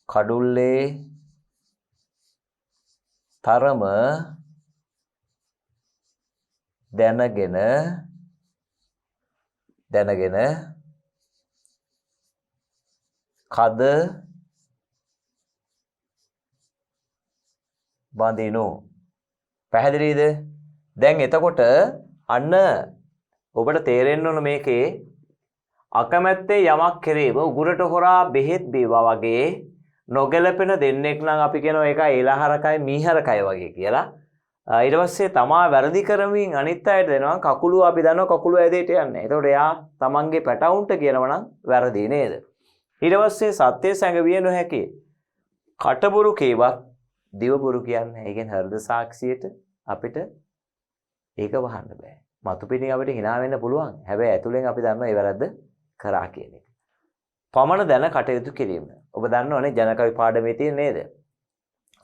කඩුල්ලේ තරම දැනගෙන කද බඳිනු. පැහැදිලිද? දැන් එතකොට අන්න ඔබට තේරෙන්න ඕන මේකේ අකමැත්තේ යමක් කෙරේව උගුරට හොරා බෙහෙත් බීවා වගේ නොගැලපෙන දෙන්නෙක් නම් අපි කියනවා ඒක එලහරකයි මීහරකයි වගේ කියලා. ඊට පස්සේ තමා වැරදි කරමින් අනිත් අයට දෙනවා කකුලුව අපි දන්නවා කකුලුව ඇදේට යන්නේ. එතකොට එයා තමන්ගේ පැටවුන්ට කියනවා නම් වැරදි නේද? ඊට පස්සේ සත්‍ය සැඟවිය නොහැකි. කටබුරු කේවත් දිවබුරු කියන්නේ. ඒ කියන්නේ හෘද සාක්ෂියට අපිට ඒක වහන්න බෑ. මතුපිටින් අපිට hina වෙන්න පුළුවන්. හැබැයි ඇතුලෙන් අපි දන්නවා ඒ වැරද්ද කරා කියන එක. පමණ දැන කටයුතු කිරීම. ඔබ දන්නවනේ ජනකවි පාඩමේ තියෙන නේද?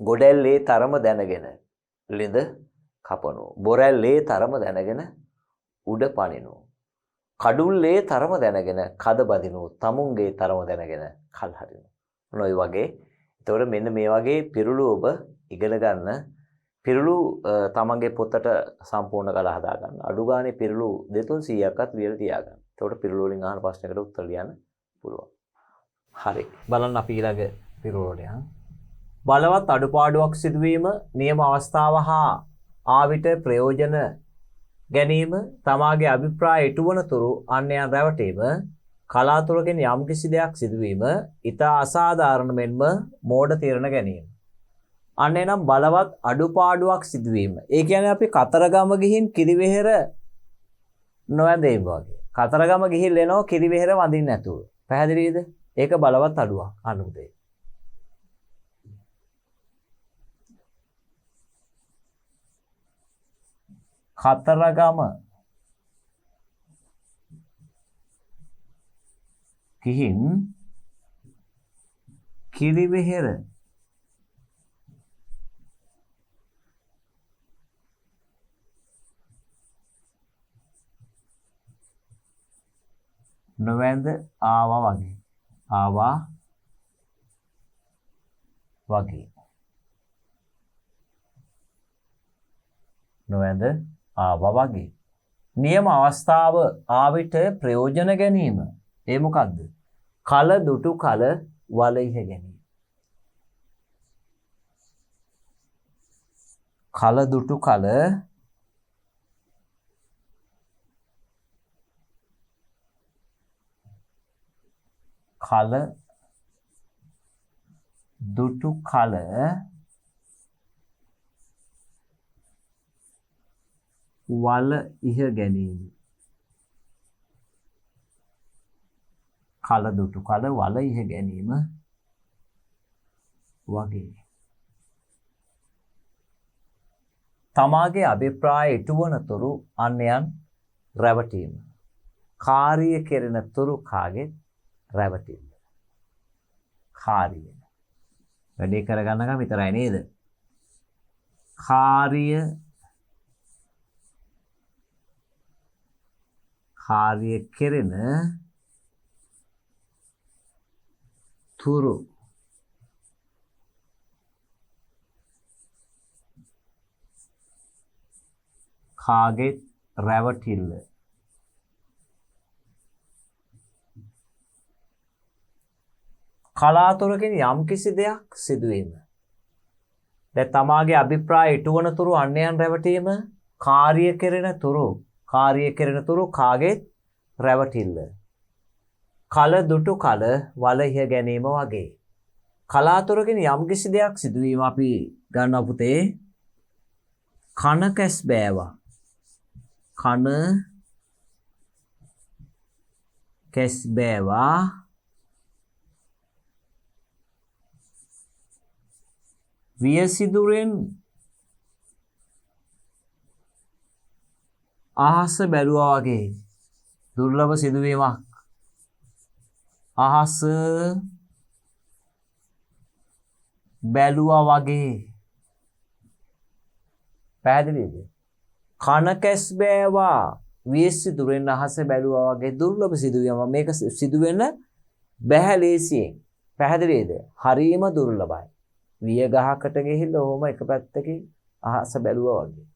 ගොඩැල්ලේ තරම දැනගෙන ලිඳ කපනෝ. බොරැල්ලේ තරම දැනගෙන උඩ පනිනෝ. කඩුල්ලේ තරම දැනගෙන කද බදිනෝ. තමුන්ගේ තරම දැනගෙන කල් හරිනෝ. මොනොයි වගේ. එතකොට මෙන්න මේ වගේ පිරුළු ඔබ ඉගෙන ගන්න. පිරුළු තමන්ගේ පොතට සම්පූර්ණ කරලා හදා ගන්න. අඩු ගානේ පිරුළු 200-300ක්වත් ලියලා තියාගන්න. එතකොට පිරුළු වලින් අහන ප්‍රශ්නකට උත්තර ලියන්න පුළුවන්. හරි. බලන්න අපි ඊළඟ පිරුළු වලට යමු. බලවත් අඩුපාඩුවක් සිදුවීම නියම අවස්ථාව හා ආවිත ප්‍රයෝජන ගැනීම තමාගේ අභිප්‍රාය ඉටුවන තුරු අන්‍යයන් රැවටීම කලාතුරකින් යම්කිසි දෙයක් සිදුවීම ඊට අසාධාරණ මෙන්ම මෝඩ තීරණ ගැනීම. අන්න එනම් බලවත් අඩුපාඩුවක් සිදුවීම. ඒ කියන්නේ අපි කතරගම ගිහින් කිරිවෙහෙර නොවැඳීම වගේ. කතරගම ගිහින් එනවා කිරිවෙහෙර වඳින්න නැතුව. පැහැදිලිද? ඒක බලවත් අඩුවක් අනුදේ. කතරගම ගිහින් කිරිවෙහෙර නොවැඳ ආවා වගේ. නොවැඳ ආවා වගේ. නියම අවස්ථාව ආවිත ප්‍රයෝජන ගැනීම. ඒ මොකද්ද? කල දුටු කල වලයිහ ගැනීම. කල දුටු කල දුටු කල වල ඉහ ගැනීම. කල දුටු කල වල ඉහ ගැනීම වගේ. තමාගේ අභිප්‍රාය ඉටුවන තුරු අන්‍යයන් රැවටීම. කාර්ය කෙරෙන තුරු කාගේ රැවටීම. කාර්ය වැඩි කරගන්නකම් විතරයි නේද? කාර්ය කෙරෙන තුරු කාගේ රැවටිල්ල. කලාතුරකින් යම්කිසි දෙයක් සිදුවීම. දැන් තමාගේ අභිප්‍රාය ඉටුවන තුරු අන්‍යයන් රැවටීම. කාර්ය කෙරෙන තුරු කාගේ රැවටිල්ල. කල දුටු කල වල ඉහ ගැනීම වගේ. කලාතුරකින් යම්කිසි දෙයක් සිදුවීම අපි ගන්නවා පුතේ. කන කැස් බෑවා. කන කැස් බෑවා. වියසිදුරෙන් අහස බැලුවා වගේ දුර්ලභ සිදුවීමක්. අහස බැලුවා වගේ. පැහැදිලිද? කන කැස් බෑවා වියසිදුරෙන් අහස බැලුවා වගේ දුර්ලභ සිදුවීමක්. මේක සිදු වෙන බැහැ ලේසියෙන්. පැහැදිලිද? හරීම දුර්ලභයි. විය ගහකට ගිහිල්ලා ඔහොම එක පැත්තකින් අහස බැලුවා වගේ.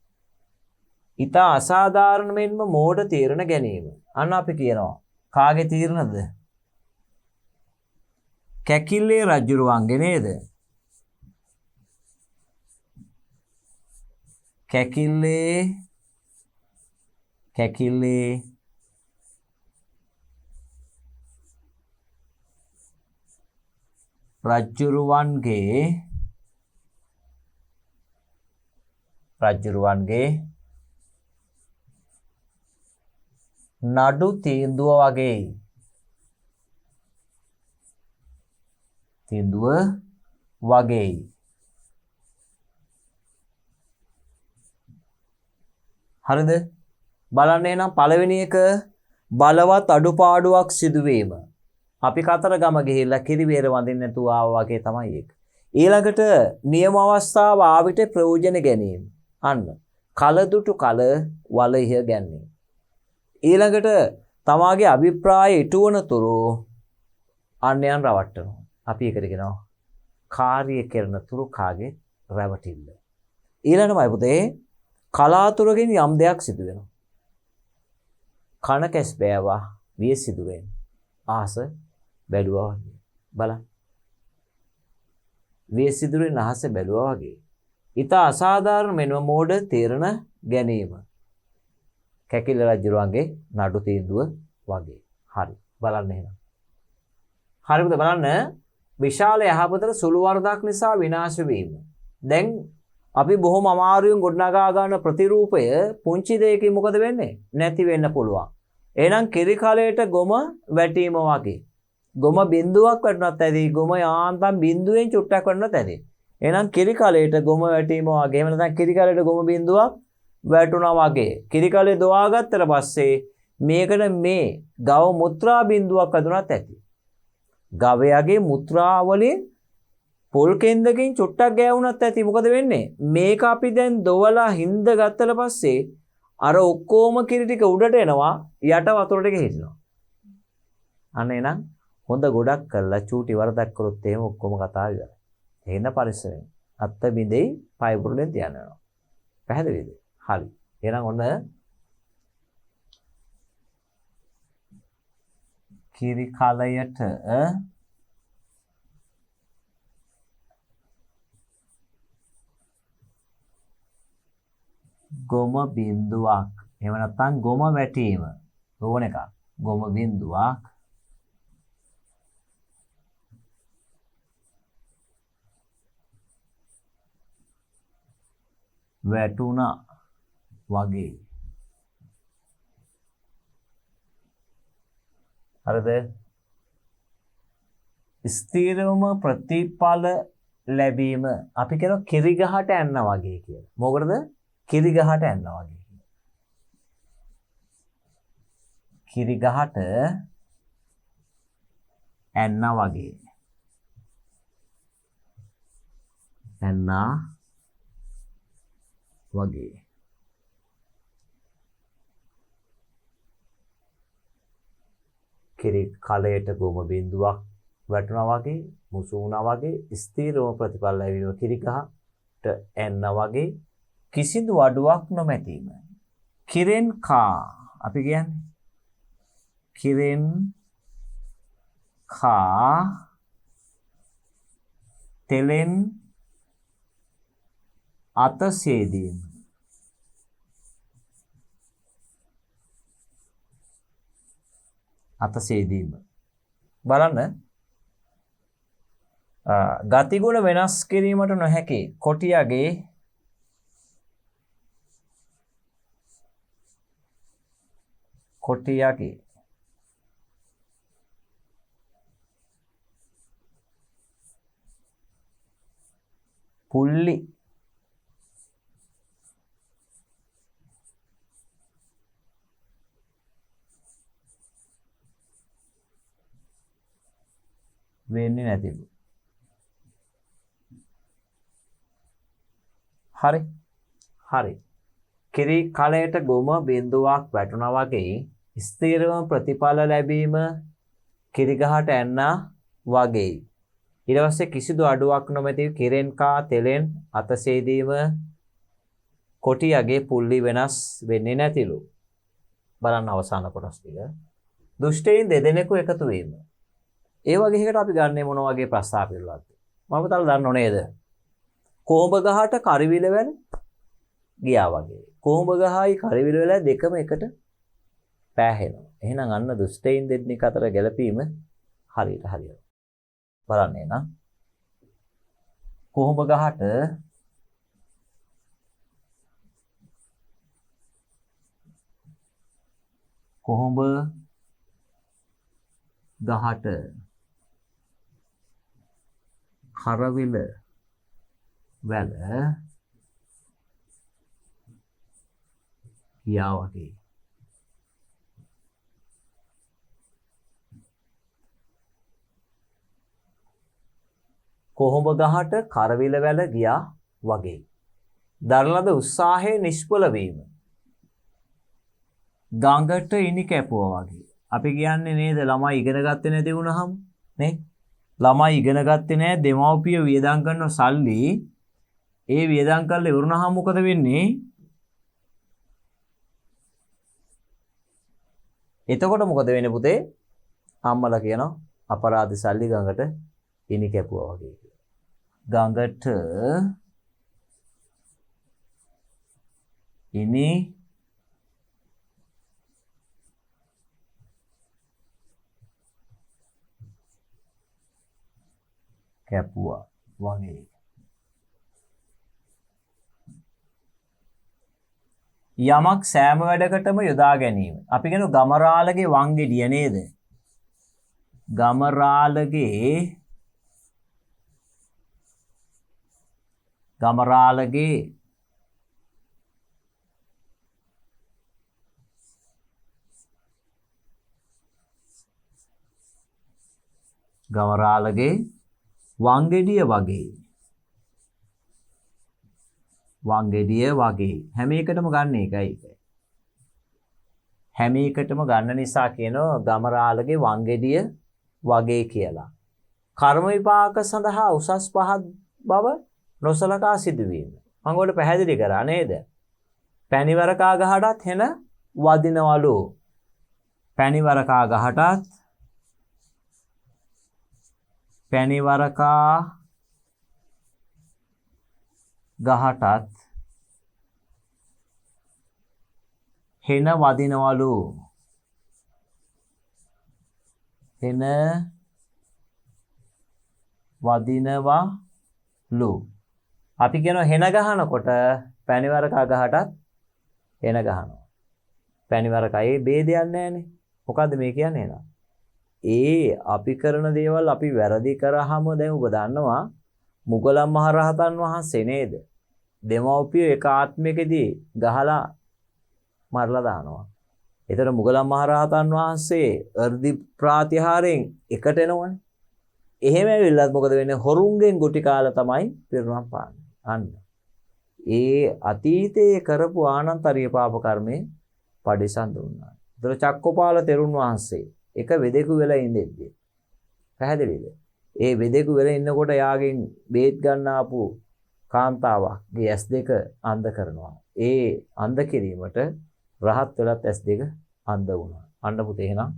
ඊට අසාධාරණ මෙන්ම මෝඩ තීරණ ගැනීම. අන්න අපි කියනවා කාගේ තීරණද? කැකිල්ලේ රජුරුවන්ගේ නේද? කැකිල්ලේ රජුරුවන්ගේ නඩු තීන්දුව වගේ. හරිද? බලන්න එහෙනම් පළවෙනි එක බලවත් අඩුපාඩුවක් සිදුවීම. අපි කතරගම ගිහිල්ලා කිරිවේර වඳින්න නැතුව ආවා වගේ තමයි ඒක. ඊළඟට නියම අවස්ථාව ආවිත ප්‍රයෝජන ගැනීම. අන්න කලදුටු කල වලහිය ගැනීම. ඊළඟට තමාගේ අභිප්‍රාය ඉටුවන තුරු අන්‍යයන් රවට්ටනවා. අපි ඒකට කියනවා කාර්ය කරන තුරු කාගේ රැවටිල්ල. ඊළඟමයි පුතේ කලාතුරකින් යම් දෙයක් සිදු වෙනවා. කන කැස් බෑවා වියසිදුරෙන් අහස බැලුවා වගේ. බලන්න. වියසිදුරෙන් අහස බැලුවා වගේ. ඊට අසාධාරණ මෙන්ම මෝඩ තීරණ ගැනීම. කැකිල්ල රජුරුවන්ගේ නඩු තීන්දුව වගේ. හරි. බලන්න එහෙනම්. හරිද? බලන්න විශාල යහපතට සුළු වරදක් නිසා විනාශ වීම. දැන් අපි බොහොම අමාරුවෙන් ගොඩනගා ගන්න ප්‍රතිරූපය පුංචි දෙයකින් මොකද වෙන්නේ? නැති වෙන්න පුළුවන්. එහෙනම් කිරි කලයට ගොම වැටීම වගේ. ගොම බිඳුවක් වැටුණත් ඇති. ගොම යාන්තම් බිඳුවෙන් චුට්ටක් වැටුණත් ඇති. එහෙනම් කිරි කලයට ගොම වැටීම වගේ. එහෙම නැත්නම් කිරි කලයට ගොම බිඳුවක් වැටුණා වගේ. කිරි කලේ දොවාගත්තට පස්සේ මේකට මේ ගව මුත්‍රා බිඳුවක් වැදුණත් ඇති. ගවයාගේ මුත්‍රා වලින් පොල් කෙන්දකින් චුට්ටක් ගෑවුණත් ඇති. මොකද වෙන්නේ? මේක අපි දැන් දොවලා හින්ද ගත්තට පස්සේ අර ඔක්කොම කිරි ටික උඩට එනවා, යට වතුර ටික හිටිනවා. අන්න එහෙනම් හොඳ ගොඩක් කරලා චූටි වරදක් කරොත් එහෙම ඔක්කොම කතාව ඉවරයි. එහෙනම් පරිස්සමෙන් අත්ත බිඳෙයි පය පුරුලෙන් තියනවා. පැහැදිලිද? හරි. එහෙනම් ඔන්න කිරි කලයට ගොම බිඳුවක්. එහෙම නැත්නම් ගොම වැටීම. ඕන එකක්. ගොම බිඳුවක් වැටුණා වගේ. හරිද? ස්ථිරවම ප්‍රතිඵල ලැබීම අපි කියනවා කිරි ගහට යන්න වගේ කියලා. මොකටද? කිරි ගහට යන්න වගේ. කිරි ගහට යන්න වගේ. යන්න වගේ. කිරි කලයට ගොම බිඳුවක් වැටුණා වගේ, මුසු වුණා වගේ, ස්ථිරව ප්‍රතිඵල ලැබීම කිරි ගහට එන්න වගේ, කිසිදු අඩුවක් නොමැතිම. කිරෙන් කා අපි කියන්නේ කිරෙන් කා තෙලෙන් අතසේදීම. අතසේදීම බලන්න ගතිගුණ වෙනස් කිරීමට නොහැකි කොටියගේ පුල්ලි වෙන්නේ නැතිලු. හරි. කිරි කලයට ගොම බිඳුවක් වැටුණා වගේ ස්ථිරව ප්‍රතිඵල ලැබීම කිරි ගහට ඇන්නා වගේ. ඊට පස්සේ කිසිදු අඩුවක් නොමැති කිරෙන් කා තෙලෙන් අතසේදීම කොටියගේ පුල්ලි වෙනස් වෙන්නේ නැතිලු. බලන්න අවසාන කොටස් ටික. දුෂ්ටයින් දෙදෙනෙකු එකතු වීම. ඒ වගේ එකට අපි ගන්නේ මොන වගේ ප්‍රස්තාපයක්ද? මම තල දන්නව නේද? කොඹ ගහට කරිවිල වැල් ගියා වගේ. කොඹ ගහයි කරිවිල වැල දෙකම එකට පෑහෙනවා. එහෙනම් අන්න දුෂ්ටයින් දෙන්නෙක් අතර ගැලපීම හරියට හරියට. බලන්න එහෙනම්. කොඹ ගහට කරවිල වැල ගියා වගේ. කොහොඹ ගහට කරවිල වැල ගියා වගේ. දරලද උත්සාහයේ නිෂ්ඵල වීම. ගඟට ඉනි කැපුවා වගේ. අපි කියන්නේ නේද ළමයි ඉගෙන ගත්තේ නැති වුණාම නේ? ළමයි ඉගෙන ගත්තේ නැහැ දෙමව්පිය වියදම් කරන සල්ලි ඒ වියදම් කරලා ඉවරුනහම මොකද වෙන්නේ? එතකොට මොකද වෙන්නේ පුතේ? අම්මලා කියනවා අපරාධ සල්ලි ගඟට ඉනි කැපුවා වගේ කියලා. ගඟට ඉනි කැපුවා වගේ. යමක් සෑම වැඩකටම යොදා ගැනීම. අපි කියන ගමරාලගේ වංගෙඩිය නේද? ගමරාලගේ වංගෙඩිය වගේ. හැම එකටම ගන්න එකයි. හැම එකටම ගන්න නිසා කියනවා ගමරාලගේ වංගෙඩිය වගේ කියලා. කර්ම විපාක සඳහා උසස් පහත් බව නොසලකා සිදුවීම. මම ඔයාලට පැහැදිලි කරා නේද? පැණිවරකා ගහටත් හෙන වදිනවලු. පැණිවරකා ගහටත් හෙන වදිනවලු. අපි කියනවා හෙන ගහනකොට පැණිවරකා ගහටත් හෙන ගහනවා. පැණිවරකයි ભેදයක් නැහැනේ. මොකද්ද මේ කියන්නේ නේද? ඒ අපි කරන දේවල් අපි වැරදි කරාම දැන් ඔබ දන්නවා මුගලන් මහරහතන් වහන්සේ නේද? දෙමව්පිය එක ආත්මයකදී ගහලා මරලා දානවා. ඒතර මුගලන් මහරහතන් වහන්සේ අර්ධි ප්‍රාතිහාරයෙන් එකට එනවනේ. එහෙම ඇවිල්ලත් මොකද වෙන්නේ? හොරුන්ගෙන් ගුටි කාලා තමයි පිරුණම් පාන්නේ. අන්න. ඒ අතීතයේ කරපු ආනන්තරීය පාප කර්මේ පරිසම් දුන්නා. ඒතර චක්කපාල තෙරුන් වහන්සේ එක වෙදෙකු වෙලා ඉඳෙද්දී පැහැදිලිද? ඒ වෙදෙකු වෙලා ඉන්නකොට යාගෙන් බේත් ගන්න ආපු කාන්තාවක්ගේ S2 අන්ධ කරනවා. ඒ අන්ධ කිරීමට රහත් වෙලත් S2 අන්ධ වුණා. අන්න පුතේ එහෙනම්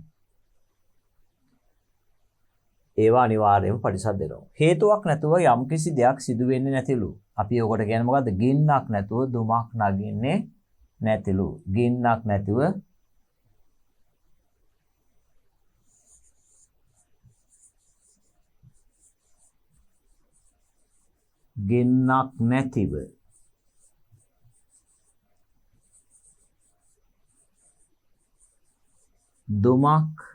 ඒවා අනිවාර්යයෙන්ම පරිසම් දෙනවා. හේතුවක් නැතුව යම්කිසි දෙයක් සිදු වෙන්නේ නැතිලු. අපි ඔකට කියන්නේ මොකද්ද? ගින්නක් නැතුව දුමක් නගින්නේ නැතිලු. ගින්නක් නැතුව ගින්නක් නැතිව දුමක්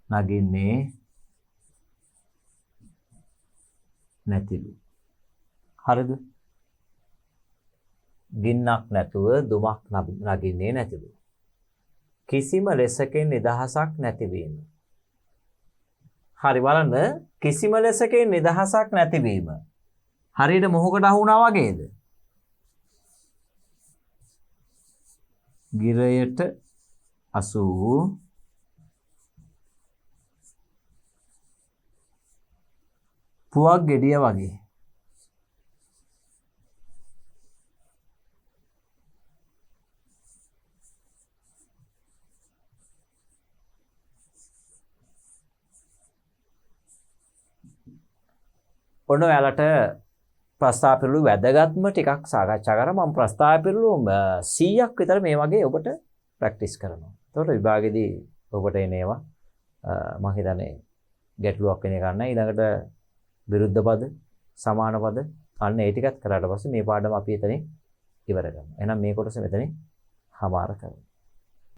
නගින්නේ නැතිලු. හරිද? ගින්නක් නැතුව දුමක් නගින්නේ නැතිලු. කිසිම ලෙසකින් නිදහසක් නැතිවීම. හරි බලන්න, කිසිම ලෙසකින් නිදහසක් නැතිවීම. හරියට මොහොකට අහු වුණා වගේද? ගිරයට අසු වූ පුවක් ගෙඩිය වගේ. ඔන්න ඔයාලට ප්‍රස්තාව පිළිබඳ වැදගත්ම ටිකක් සාකච්ඡා කරා. මම ප්‍රස්තාව පිළිබඳ 100ක් විතර මේ වගේ ඔබට ප්‍රැක්ටිස් කරනවා. එතකොට විභාගෙදී ඔබට එන ඒවා මම හිතන්නේ ගැටලුවක් වෙන එකක් නැහැ. ඊළඟට විරුද්ධ පද, සමාන පද අන්න ඒ ටිකත් කරාට පස්සේ මේ පාඩම අපි එතනින් ඉවර කරනවා. එහෙනම් මේ කොටස මෙතනින් හමාර කරමු.